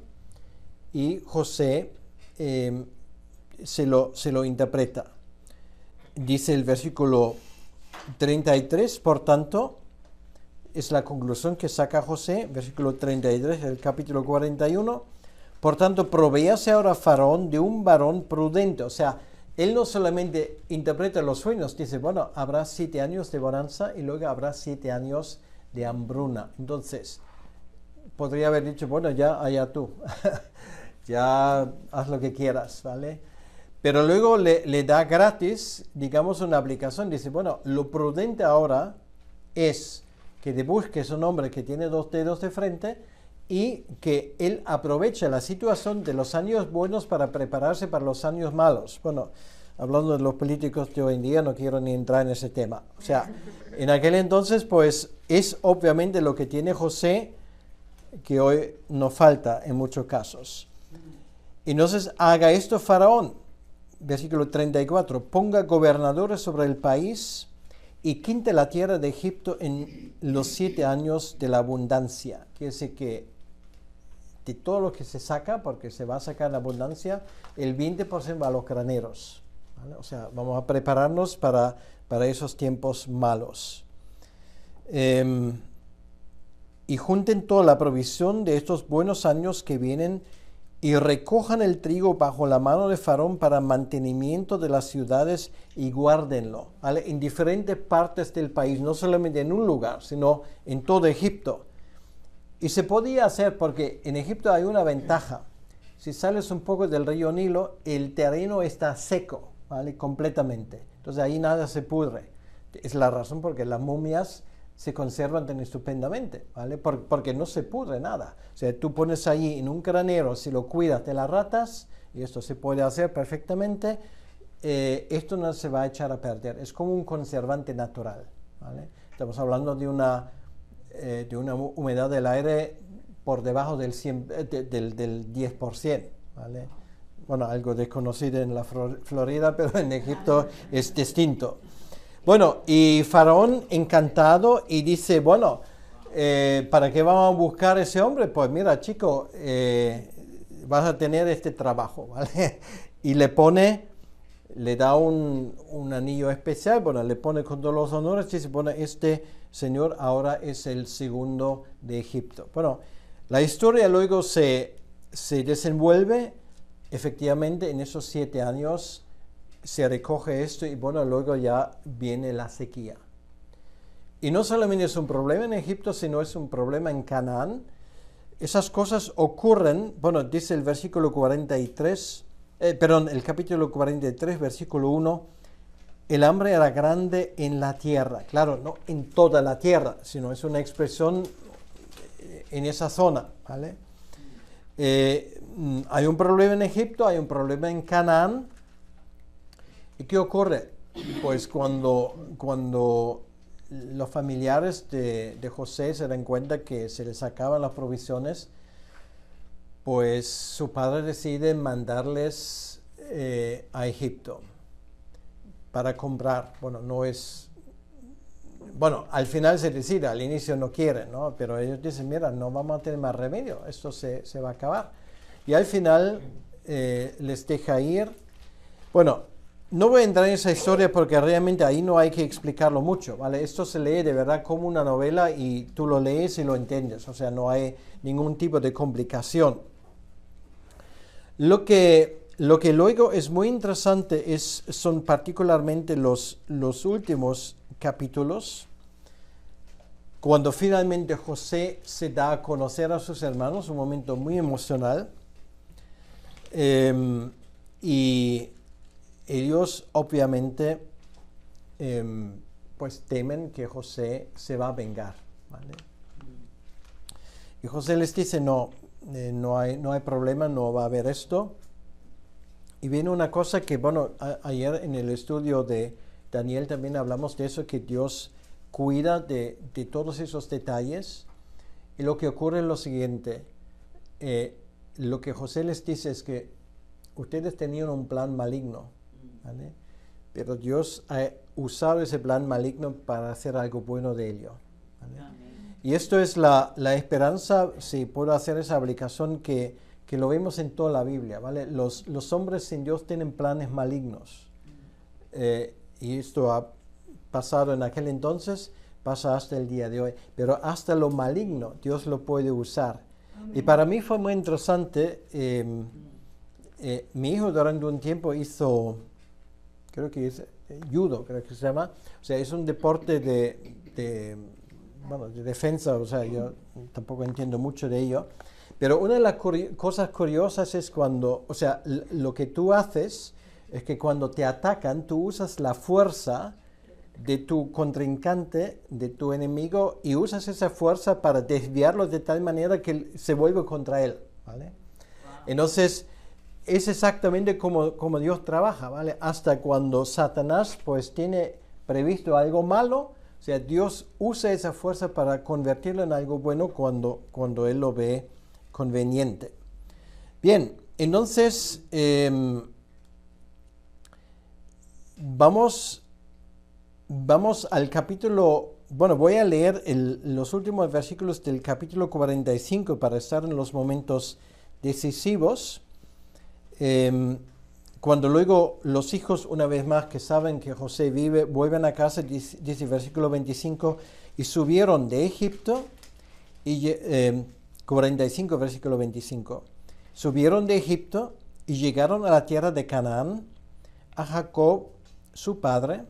y José se lo interpreta. Dice el versículo 33, por tanto, es la conclusión que saca José, versículo 33 del capítulo 41. Por tanto, provéase ahora Faraón de un varón prudente. O sea, él no solamente interpreta los sueños, dice, bueno, habrá 7 años de bonanza y luego habrá 7 años de hambruna. Entonces, podría haber dicho, bueno, ya allá tú, ya haz lo que quieras, ¿vale? Pero luego le da gratis, digamos, una aplicación. Dice, bueno, lo prudente ahora es que te busques un hombre que tiene 2 dedos de frente y que él aproveche la situación de los años buenos para prepararse para los años malos. Bueno, hablando de los políticos de hoy en día, no quiero ni entrar en ese tema. O sea, en aquel entonces, pues, es obviamente lo que tiene José, que hoy nos falta en muchos casos. Entonces, haga esto Faraón. Versículo 34, ponga gobernadores sobre el país y quinte la tierra de Egipto en los 7 años de la abundancia. Quiere decir que de todo lo que se saca, porque se va a sacar la abundancia, el 20% va a los graneros, ¿vale? O sea, vamos a prepararnos para esos tiempos malos. Y junten toda la provisión de estos buenos años que vienen y recojan el trigo bajo la mano de Faraón para mantenimiento de las ciudades y guárdenlo, ¿vale? En diferentes partes del país, no solamente en un lugar, sino en todo Egipto. Y se podía hacer porque en Egipto hay una ventaja. Si sales un poco del río Nilo, el terreno está seco, ¿vale? Completamente. Entonces ahí nada se pudre. Es la razón por que las momias se conservan tan estupendamente, ¿vale? Porque no se pudre nada. O sea, tú pones ahí en un granero, si lo cuidas de las ratas, y esto se puede hacer perfectamente, esto no se va a echar a perder. Es como un conservante natural, ¿vale? Estamos hablando de una humedad del aire por debajo del 10%, ¿vale? Bueno, algo desconocido en la Florida, pero en Egipto es distinto. Bueno, y Faraón encantado y dice, bueno, ¿para qué vamos a buscar ese hombre? Pues mira, chico, vas a tener este trabajo, ¿vale? Y le da un anillo especial, bueno, le pone con todos los honores, y dice, bueno, este señor ahora es el segundo de Egipto. Bueno, la historia luego se desenvuelve, efectivamente, en esos 7 años, se recoge esto y bueno, luego ya viene la sequía. Y no solamente es un problema en Egipto, sino es un problema en Canaán. Esas cosas ocurren, bueno, dice el versículo 43, el capítulo 43, versículo 1, el hambre era grande en la tierra. Claro, no en toda la tierra, sino es una expresión en esa zona, ¿vale? Hay un problema en Egipto, hay un problema en Canaán. ¿Y qué ocurre? Pues cuando los familiares de José se dan cuenta que se les acaban las provisiones, pues su padre decide mandarles a Egipto para comprar. Bueno, al final se decide, al inicio no quieren, ¿no? Pero ellos dicen, mira, no vamos a tener más remedio, esto se va a acabar. Y al final les deja ir. Bueno, no voy a entrar en esa historia porque realmente ahí no hay que explicarlo mucho, ¿vale? Esto se lee de verdad como una novela y tú lo lees y lo entiendes, o sea, no hay ningún tipo de complicación. Lo que luego es muy interesante son particularmente los últimos capítulos, cuando finalmente José se da a conocer a sus hermanos, un momento muy emocional, y ellos obviamente pues temen que José se va a vengar, ¿vale? Y José les dice, no hay problema, no va a haber esto. Y viene una cosa que, bueno, ayer en el estudio de Daniel también hablamos de eso, que Dios cuida de todos esos detalles. Y lo que ocurre es lo siguiente, lo que José les dice es que ustedes tenían un plan maligno, ¿vale? Pero Dios ha usado ese plan maligno para hacer algo bueno de ello, ¿vale? Y esto es la esperanza, si puedo hacer esa aplicación, que lo vemos en toda la Biblia, ¿vale? Los hombres sin Dios tienen planes malignos. Y esto ha pasado en aquel entonces, pasa hasta el día de hoy. Pero hasta lo maligno Dios lo puede usar. Y para mí fue muy interesante. Mi hijo durante un tiempo hizo, creo que es judo, creo que se llama. O sea, es un deporte de defensa. O sea, yo tampoco entiendo mucho de ello. Pero una de las cosas curiosas es cuando, o sea, lo que tú haces es que cuando te atacan, tú usas la fuerza de tu contrincante, de tu enemigo, y usas esa fuerza para desviarlo de tal manera que se vuelve contra él, ¿vale? Wow. Entonces, es exactamente como Dios trabaja, ¿vale? Hasta cuando Satanás, pues, tiene previsto algo malo, o sea, Dios usa esa fuerza para convertirlo en algo bueno cuando Él lo ve conveniente. Bien, entonces, vamos al capítulo, bueno, voy a leer los últimos versículos del capítulo 45 para estar en los momentos decisivos. Cuando luego los hijos, una vez más, que saben que José vive, vuelven a casa, dice versículo 25, y subieron de Egipto, 45, versículo 25, subieron de Egipto y llegaron a la tierra de Canaán, a Jacob, su padre,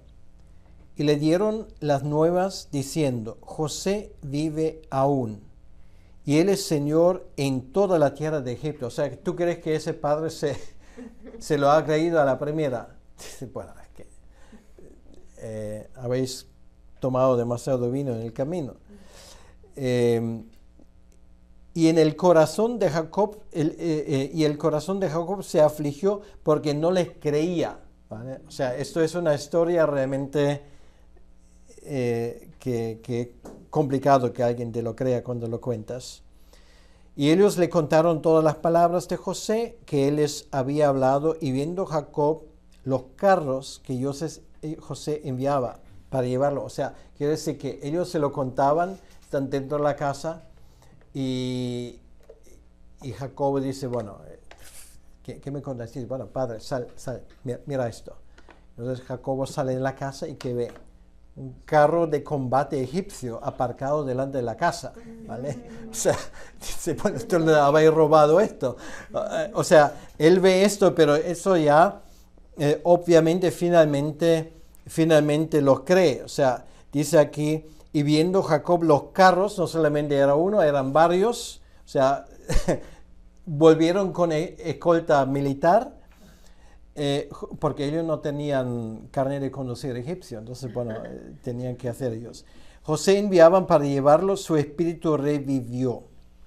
y le dieron las nuevas diciendo, José vive aún, y él es señor en toda la tierra de Egipto. O sea, ¿tú crees que ese padre se lo ha creído a la primera? Bueno, es que habéis tomado demasiado vino en el camino. Y en el corazón de Jacob, el corazón de Jacob se afligió porque no les creía, ¿vale? O sea, esto es una historia realmente que complicado que alguien te lo crea cuando lo cuentas. Y ellos le contaron todas las palabras de José que él les había hablado, y viendo Jacob los carros que José enviaba para llevarlo. O sea, quiere decir que ellos se lo contaban, están dentro de la casa, y Jacob dice, bueno, ¿qué me contas? Dice, bueno, padre, sal, mira esto. Entonces Jacob sale de la casa y que ve un carro de combate egipcio aparcado delante de la casa, ¿vale? O sea, dice, bueno, esto le habéis robado esto. O sea, él ve esto, pero eso ya, obviamente, finalmente lo cree. O sea, dice aquí, y viendo Jacob los carros, no solamente era uno, eran varios, o sea, volvieron con escolta militar, porque ellos no tenían carnet de conducir egipcio, entonces, bueno, tenían que hacer ellos. José enviaban para llevarlo, su espíritu revivió.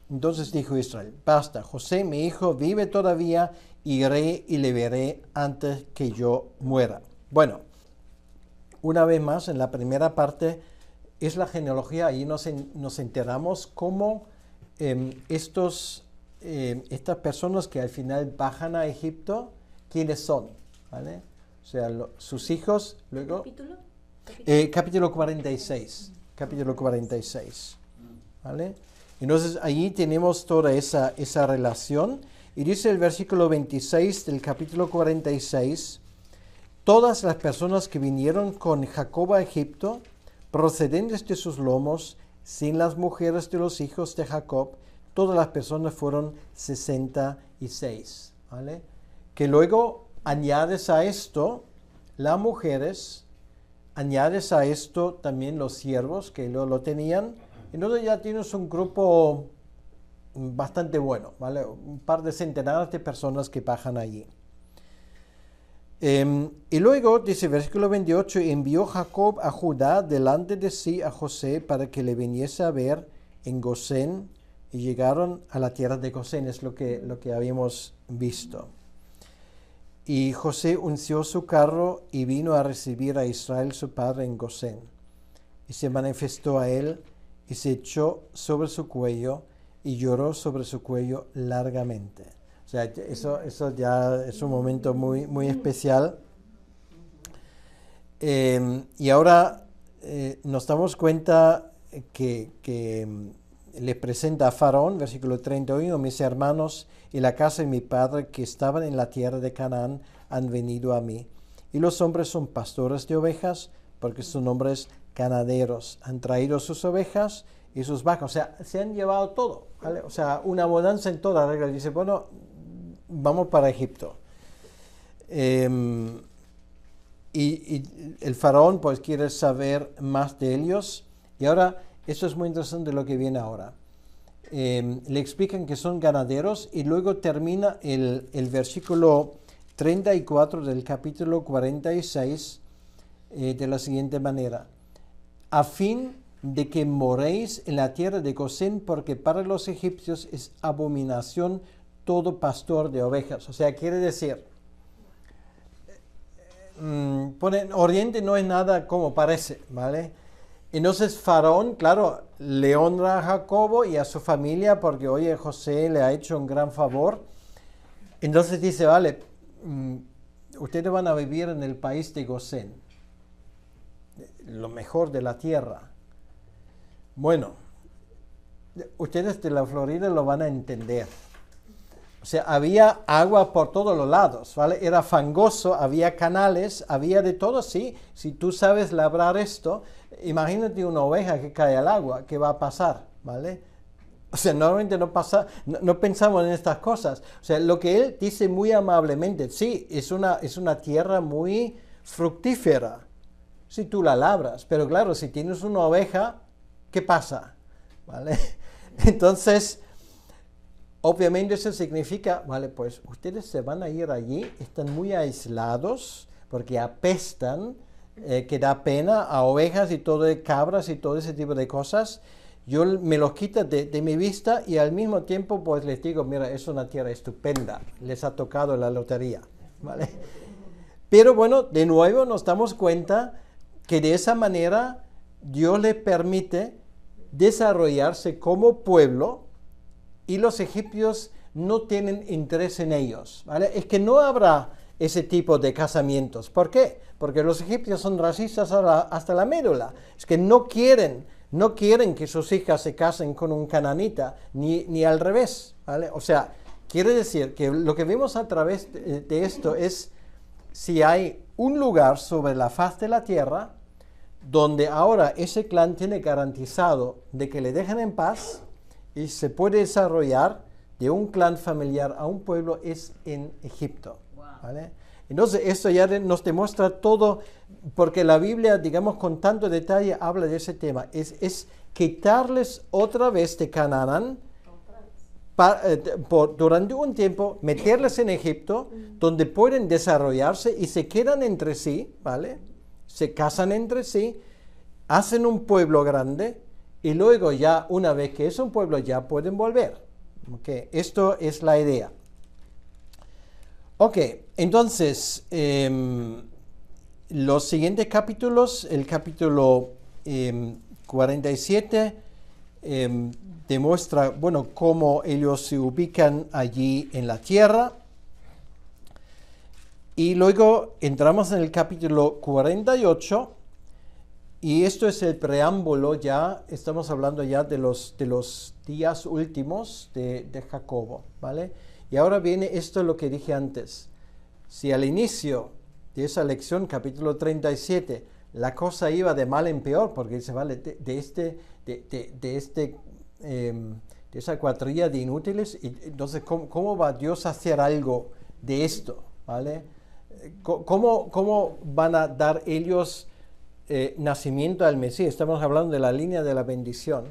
Entonces dijo Israel, basta, José, mi hijo, vive todavía, iré y le veré antes que yo muera. Bueno, una vez más, en la primera parte es la genealogía, ahí nos enteramos cómo estas personas que al final bajan a Egipto, ¿quiénes son? ¿Vale? O sea, sus hijos, luego... Capítulo 46. Capítulo 46. ¿Vale? Entonces, allí tenemos toda esa relación. Y dice el versículo 26 del capítulo 46, todas las personas que vinieron con Jacob a Egipto, procedentes de sus lomos, sin las mujeres de los hijos de Jacob, todas las personas fueron 66. ¿Vale? Que luego añades a esto las mujeres, añades a esto también los siervos que lo tenían, entonces ya tienes un grupo bastante bueno, ¿vale? Un par de centenares de personas que bajan allí. Y luego, dice versículo 28, envió Jacob a Judá delante de sí a José para que le viniese a ver en Gosén, y llegaron a la tierra de Gosén, es lo que habíamos visto. Y José unció su carro y vino a recibir a Israel su padre en Gosén. Y se manifestó a él y se echó sobre su cuello y lloró sobre su cuello largamente. O sea, eso ya es un momento muy, muy especial. Y ahora nos damos cuenta que le presenta a Faraón, versículo 31, mis hermanos y la casa de mi padre que estaban en la tierra de Canaán han venido a mí. Y los hombres son pastores de ovejas, porque su nombre es ganaderos. Han traído sus ovejas y sus vacas. O sea, se han llevado todo, ¿vale? O sea, una bonanza en toda regla. Dice, bueno, vamos para Egipto. Y el faraón pues quiere saber más de ellos. Y ahora, eso es muy interesante lo que viene ahora. Le explican que son ganaderos y luego termina el versículo 34 del capítulo 46 de la siguiente manera. A fin de que moréis en la tierra de Gosén, porque para los egipcios es abominación todo pastor de ovejas. O sea, quiere decir, Oriente no es nada como parece, ¿vale? Entonces Faraón, claro, le honra a Jacobo y a su familia porque, oye, José le ha hecho un gran favor. Entonces dice, vale, ustedes van a vivir en el país de Gosén, lo mejor de la tierra. Bueno, ustedes de la Florida lo van a entender. O sea, había agua por todos los lados, ¿vale? Era fangoso, había canales, había de todo, sí. Si tú sabes labrar esto, imagínate una oveja que cae al agua, ¿qué va a pasar? ¿Vale? O sea, normalmente no pensamos en estas cosas. O sea, lo que él dice muy amablemente, sí, es una tierra muy fructífera, si tú la labras. Pero claro, si tienes una oveja, ¿qué pasa? ¿Vale? Entonces, obviamente eso significa, vale, pues ustedes se van a ir allí, están muy aislados porque apestan, que da pena a ovejas y todo de cabras y todo ese tipo de cosas. Yo me los quito de mi vista y al mismo tiempo pues les digo, mira, es una tierra estupenda, les ha tocado la lotería, ¿vale? Pero bueno, de nuevo nos damos cuenta que de esa manera Dios les permite desarrollarse como pueblo y los egipcios no tienen interés en ellos, ¿vale? Es que no habrá ese tipo de casamientos. ¿Por qué? Porque los egipcios son racistas hasta la médula. Es que no quieren que sus hijas se casen con un cananita, ni al revés, ¿vale? O sea, quiere decir que lo que vemos a través de esto es si hay un lugar sobre la faz de la tierra donde ahora ese clan tiene garantizado de que le dejen en paz y se puede desarrollar de un clan familiar a un pueblo, es en Egipto, ¿vale? Entonces esto ya nos demuestra todo, porque la Biblia, digamos, con tanto detalle habla de ese tema, es quitarles otra vez de Canaán durante un tiempo, meterles en Egipto, donde pueden desarrollarse y se quedan entre sí, ¿vale? Se casan entre sí, hacen un pueblo grande y luego ya, una vez que es un pueblo, ya pueden volver. Okay. Esto es la idea. Ok, entonces, los siguientes capítulos, el capítulo 47, demuestra, bueno, cómo ellos se ubican allí en la tierra. Y luego entramos en el capítulo 48, y esto es el preámbulo, ya estamos hablando ya de los días últimos de Jacobo, ¿vale? Y ahora viene esto lo que dije antes. Si al inicio de esa lección, capítulo 37, la cosa iba de mal en peor, porque dice, vale, de esa cuadrilla de inútiles, y entonces, ¿cómo va Dios a hacer algo de esto? ¿Vale? ¿Cómo van a dar ellos nacimiento al Mesías? Estamos hablando de la línea de la bendición.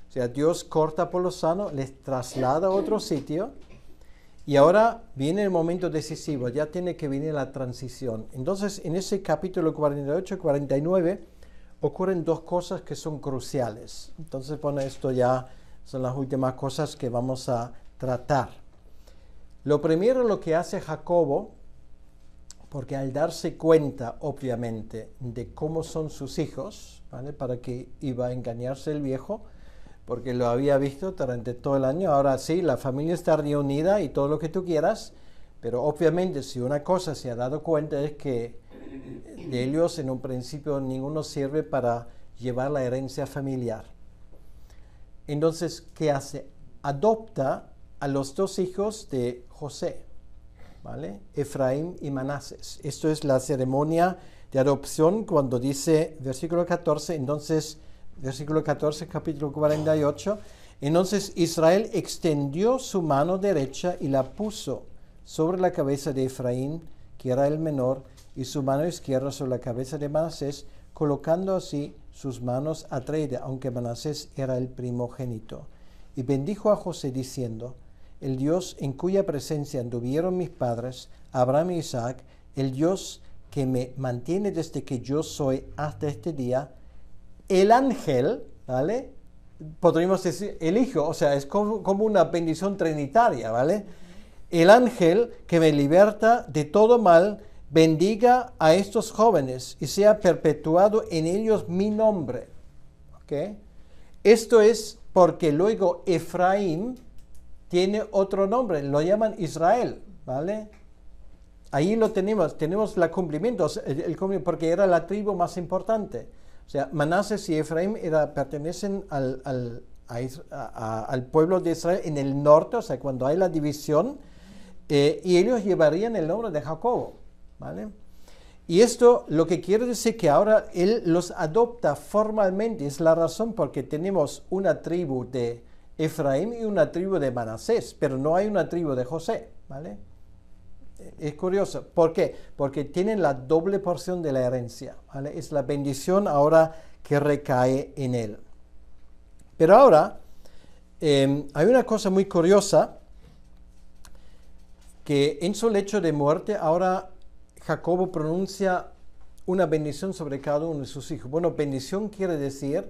O sea, Dios corta por lo sano, les traslada a otro sitio, y ahora viene el momento decisivo, ya tiene que venir la transición. Entonces, en ese capítulo 48 y 49 ocurren dos cosas que son cruciales. Entonces, bueno, esto ya son las últimas cosas que vamos a tratar. Lo primero, lo que hace Jacobo, porque al darse cuenta, obviamente, de cómo son sus hijos, ¿vale? Para que iba a engañarse el viejo, porque lo había visto durante todo el año. Ahora sí, la familia está reunida y todo lo que tú quieras, pero obviamente si una cosa se ha dado cuenta es que de ellos en un principio ninguno sirve para llevar la herencia familiar. Entonces, ¿qué hace? Adopta a los dos hijos de José, ¿vale? Efraín y Manases. Esto es la ceremonia de adopción cuando dice, versículo 14, entonces, versículo 14, capítulo 48, entonces Israel extendió su mano derecha y la puso sobre la cabeza de Efraín, que era el menor, y su mano izquierda sobre la cabeza de Manasés, colocando así sus manos atrás, aunque Manasés era el primogénito. Y bendijo a José diciendo, el Dios en cuya presencia anduvieron mis padres, Abraham y Isaac, el Dios que me mantiene desde que yo soy hasta este día, el ángel, ¿vale? Podríamos decir el hijo, o sea, es como una bendición trinitaria, ¿vale? El ángel que me liberta de todo mal, bendiga a estos jóvenes y sea perpetuado en ellos mi nombre. ¿Okay? Esto es porque luego Efraín tiene otro nombre, lo llaman Israel, ¿vale? Ahí lo tenemos el cumplimiento, porque era la tribu más importante. O sea, Manasés y Efraín pertenecen al pueblo de Israel en el norte, o sea, cuando hay la división, y ellos llevarían el nombre de Jacobo, ¿vale? Y esto lo que quiere decir que ahora él los adopta formalmente, es la razón porque tenemos una tribu de Efraín y una tribu de Manasés, pero no hay una tribu de José, ¿vale? Es curioso. ¿Por qué? Porque tienen la doble porción de la herencia, ¿vale? Es la bendición ahora que recae en él. Pero ahora hay una cosa muy curiosa, que en su lecho de muerte ahora Jacobo pronuncia una bendición sobre cada uno de sus hijos. Bueno, bendición quiere decir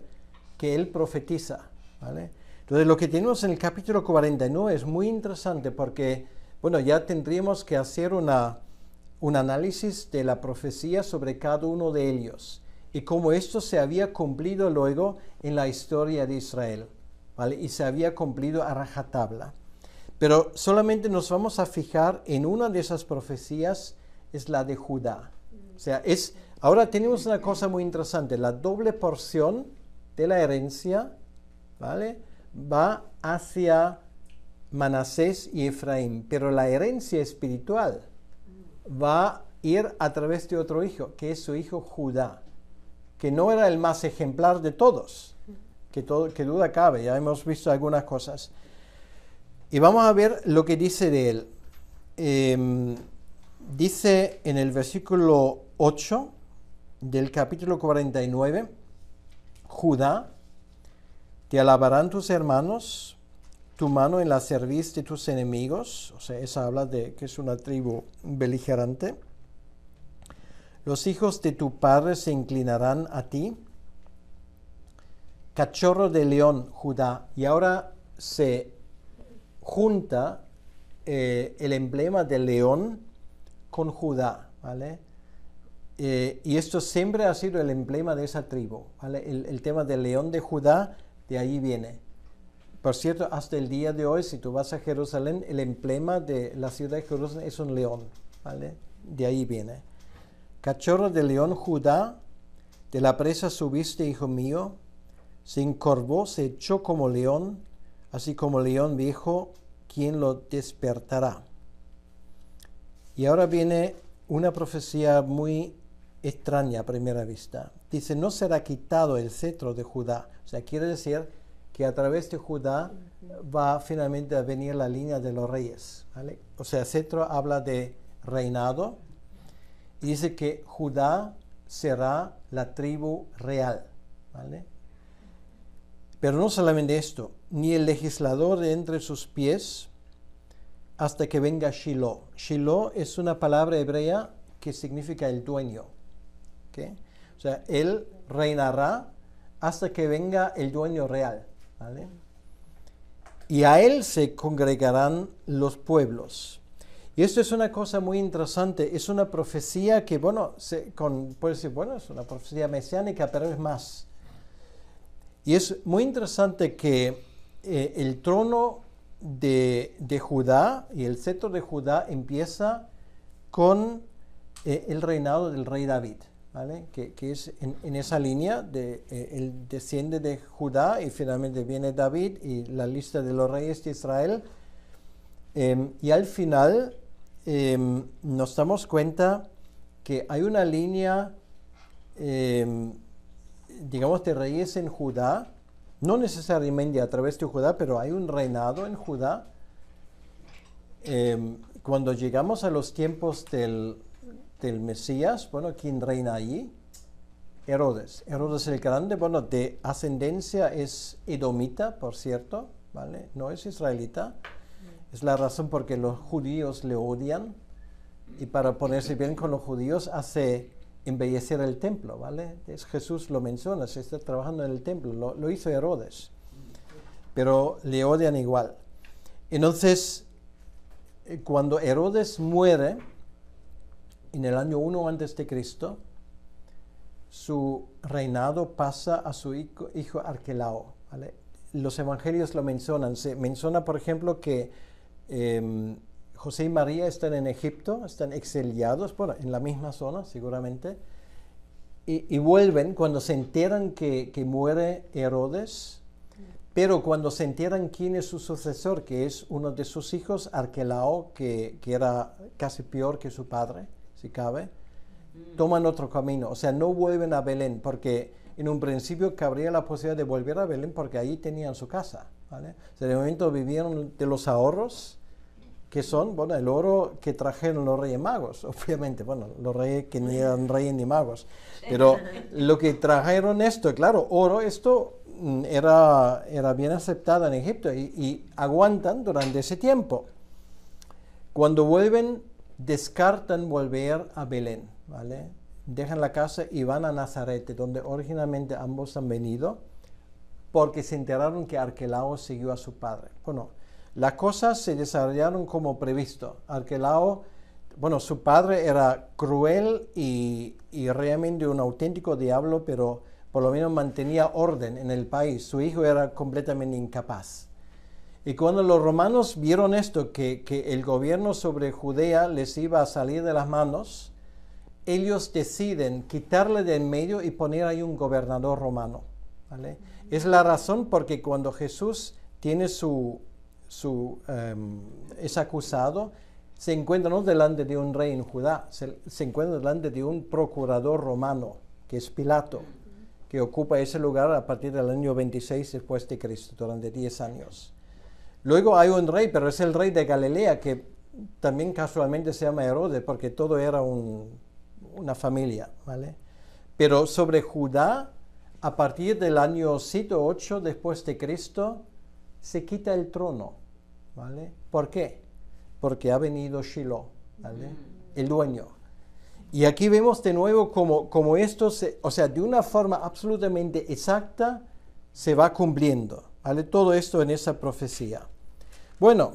que él profetiza, ¿vale? Entonces lo que tenemos en el capítulo 49 es muy interesante porque, bueno, ya tendríamos que hacer un análisis de la profecía sobre cada uno de ellos y cómo esto se había cumplido luego en la historia de Israel, ¿vale? Y se había cumplido a rajatabla. Pero solamente nos vamos a fijar en una de esas profecías, es la de Judá. O sea, ahora tenemos una cosa muy interesante, la doble porción de la herencia, ¿vale? Va hacia Manasés y Efraín, pero la herencia espiritual va a ir a través de otro hijo, que es su hijo Judá, que no era el más ejemplar de todos, que duda cabe, ya hemos visto algunas cosas. Y vamos a ver lo que dice de él. Dice en el versículo 8 del capítulo 49, Judá, te alabarán tus hermanos, tu mano en la cerviz de tus enemigos. O sea, esa habla de que es una tribu beligerante. Los hijos de tu padre se inclinarán a ti. Cachorro de león, Judá. Y ahora se junta el emblema del león con Judá, ¿vale? Y esto siempre ha sido el emblema de esa tribu, ¿vale? El tema del león de Judá, de ahí viene. Por cierto, hasta el día de hoy, si tú vas a Jerusalén, el emblema de la ciudad de Jerusalén es un león, ¿vale? De ahí viene. Cachorro de león Judá, de la presa subiste, hijo mío, se encorvó, se echó como león, así como león viejo, ¿quién lo despertará? Y ahora viene una profecía muy extraña a primera vista. Dice, no será quitado el cetro de Judá. O sea, quiere decir que a través de Judá va finalmente a venir la línea de los reyes, ¿vale? O sea, cetro habla de reinado y dice que Judá será la tribu real, ¿vale? Pero no solamente esto, ni el legislador de entre sus pies hasta que venga Shiloh. Shiloh es una palabra hebrea que significa el dueño, ¿okay? O sea, él reinará hasta que venga el dueño real, ¿vale? Y a él se congregarán los pueblos. Y esto es una cosa muy interesante, es una profecía que, bueno, puede decir, bueno, es una profecía mesiánica, pero es más. Y es muy interesante que el trono de Judá y el cetro de Judá empieza con el reinado del rey David, ¿vale? Que es en esa línea, él desciende de Judá y finalmente viene David y la lista de los reyes de Israel. Y al final nos damos cuenta que hay una línea, digamos, de reyes en Judá, no necesariamente a través de Judá, pero hay un reinado en Judá. Cuando llegamos a los tiempos del Mesías, bueno, ¿quién reina allí? Herodes. Herodes el Grande, bueno, de ascendencia es edomita, por cierto, ¿vale? No es israelita. Es la razón por que los judíos le odian, y para ponerse bien con los judíos hace embellecer el templo, ¿vale? Jesús lo menciona, se está trabajando en el templo, lo hizo Herodes, pero le odian igual. Entonces, cuando Herodes muere, en el año 1 a.C., su reinado pasa a su hijo Arquelao, ¿vale? Los evangelios lo mencionan. Se menciona, por ejemplo, que José y María están en Egipto, están exiliados, bueno, en la misma zona seguramente, y vuelven cuando se enteran que muere Herodes, pero cuando se enteran quién es su sucesor, que es uno de sus hijos, Arquelao, que era casi peor que su padre, si cabe, toman otro camino. O sea, no vuelven a Belén, porque en un principio cabría la posibilidad de volver a Belén porque ahí tenían su casa, ¿vale? O sea, de momento vivieron de los ahorros, que son, bueno, el oro que trajeron los reyes magos, obviamente, bueno, los reyes que ni eran reyes ni magos, pero lo que trajeron esto, claro, oro, esto era bien aceptado en Egipto y aguantan durante ese tiempo. Cuando vuelven, descartan volver a Belén, ¿vale? Dejan la casa y van a Nazaret, donde originalmente ambos han venido, porque se enteraron que Arquelao siguió a su padre. Bueno, las cosas se desarrollaron como previsto. Arquelao, bueno, su padre era cruel y realmente un auténtico diablo, pero por lo menos mantenía orden en el país. Su hijo era completamente incapaz. Y cuando los romanos vieron esto, que el gobierno sobre Judea les iba a salir de las manos, ellos deciden quitarle de en medio y poner ahí un gobernador romano, ¿vale? Es la razón porque cuando Jesús tiene es acusado, se encuentra no delante de un rey en Judá, se encuentra delante de un procurador romano, que es Pilato, que ocupa ese lugar a partir del año 26 después de Cristo, durante 10 años. Luego hay un rey, pero es el rey de Galilea, que también casualmente se llama Herodes, porque todo era una familia, ¿vale? Pero sobre Judá, a partir del año 8 después de Cristo, se quita el trono, ¿vale? ¿Por qué? Porque ha venido Shiloh, ¿vale? El dueño. Y aquí vemos de nuevo como esto, o sea, de una forma absolutamente exacta, se va cumpliendo, ¿vale? Todo esto en esa profecía. Bueno,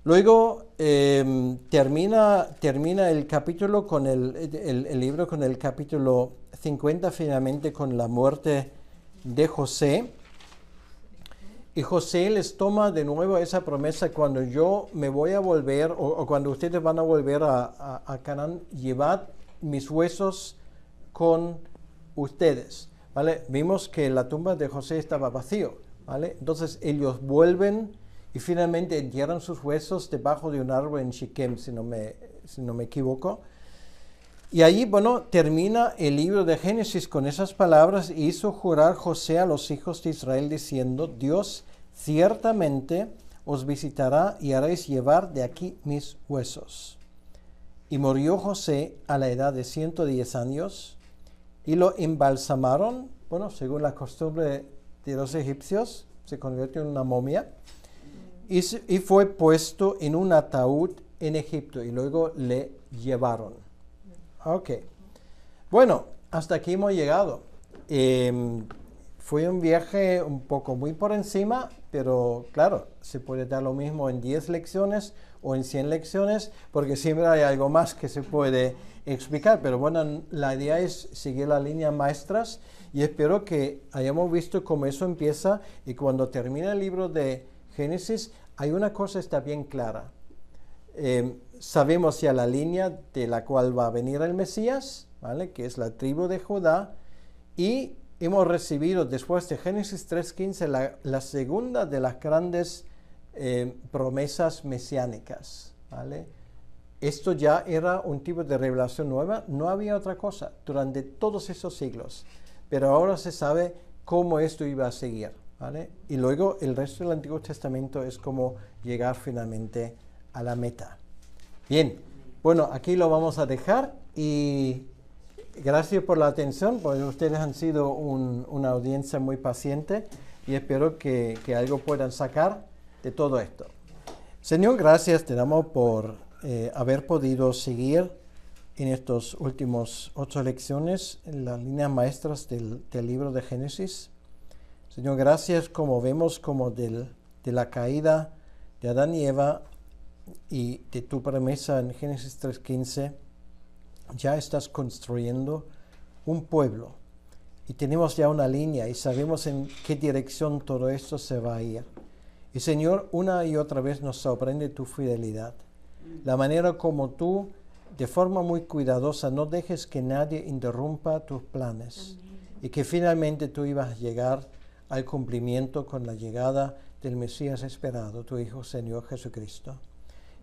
luego termina el capítulo con el libro con el capítulo 50, finalmente con la muerte de José. Y José les toma de nuevo esa promesa: cuando yo me voy a volver, o cuando ustedes van a volver a Canaán, llevad mis huesos con ustedes, ¿vale? Vimos que la tumba de José estaba vacío, ¿vale? Entonces ellos vuelven y finalmente entierran sus huesos debajo de un árbol en Siquem, si no me equivoco. Y ahí, bueno, termina el libro de Génesis con esas palabras: hizo jurar José a los hijos de Israel diciendo: Dios ciertamente os visitará y haréis llevar de aquí mis huesos. Y murió José a la edad de 110 años y lo embalsamaron, bueno, según la costumbre de los egipcios, se convirtió en una momia, y fue puesto en un ataúd en Egipto y luego le llevaron. Ok. Bueno, hasta aquí hemos llegado. fue un viaje un poco muy por encima, pero claro, se puede dar lo mismo en 10 lecciones o en 100 lecciones, porque siempre hay algo más que se puede explicar. Pero bueno, la idea es seguir las líneas maestras y espero que hayamos visto cómo eso empieza y cuando termina el libro de Génesis, hay una cosa que está bien clara. Sabemos ya la línea de la cual va a venir el Mesías, ¿vale? Que es la tribu de Judá, y hemos recibido después de Génesis 3:15 la segunda de las grandes promesas mesiánicas, ¿vale? Esto ya era un tipo de revelación nueva, no había otra cosa durante todos esos siglos, pero ahora se sabe cómo esto iba a seguir, ¿vale? Y luego el resto del Antiguo Testamento es como llegar finalmente a la meta. Bien, bueno, aquí lo vamos a dejar y gracias por la atención, porque ustedes han sido una audiencia muy paciente y espero que algo puedan sacar de todo esto. Señor, gracias te damos por haber podido seguir en estos últimos 8 lecciones en las líneas maestras del libro de Génesis. Señor, gracias como vemos como de la caída de Adán y Eva y de tu promesa en Génesis 3:15, ya estás construyendo un pueblo y tenemos ya una línea y sabemos en qué dirección todo esto se va a ir. Y Señor, una y otra vez nos sorprende tu fidelidad, la manera como tú, de forma muy cuidadosa, no dejes que nadie interrumpa tus planes. Amén. Y que finalmente tú ibas a llegar al cumplimiento con la llegada del Mesías esperado, tu Hijo Señor Jesucristo.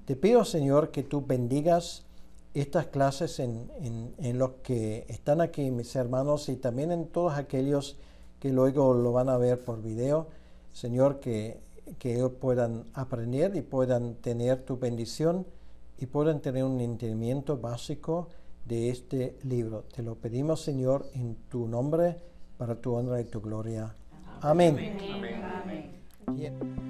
Te pido, Señor, que tú bendigas estas clases en los que están aquí, mis hermanos, y también en todos aquellos que luego lo van a ver por video. Señor, que ellos puedan aprender y puedan tener tu bendición y puedan tener un entendimiento básico de este libro. Te lo pedimos, Señor, en tu nombre, para tu honra y tu gloria. Amén. Amén. Amén. Amén.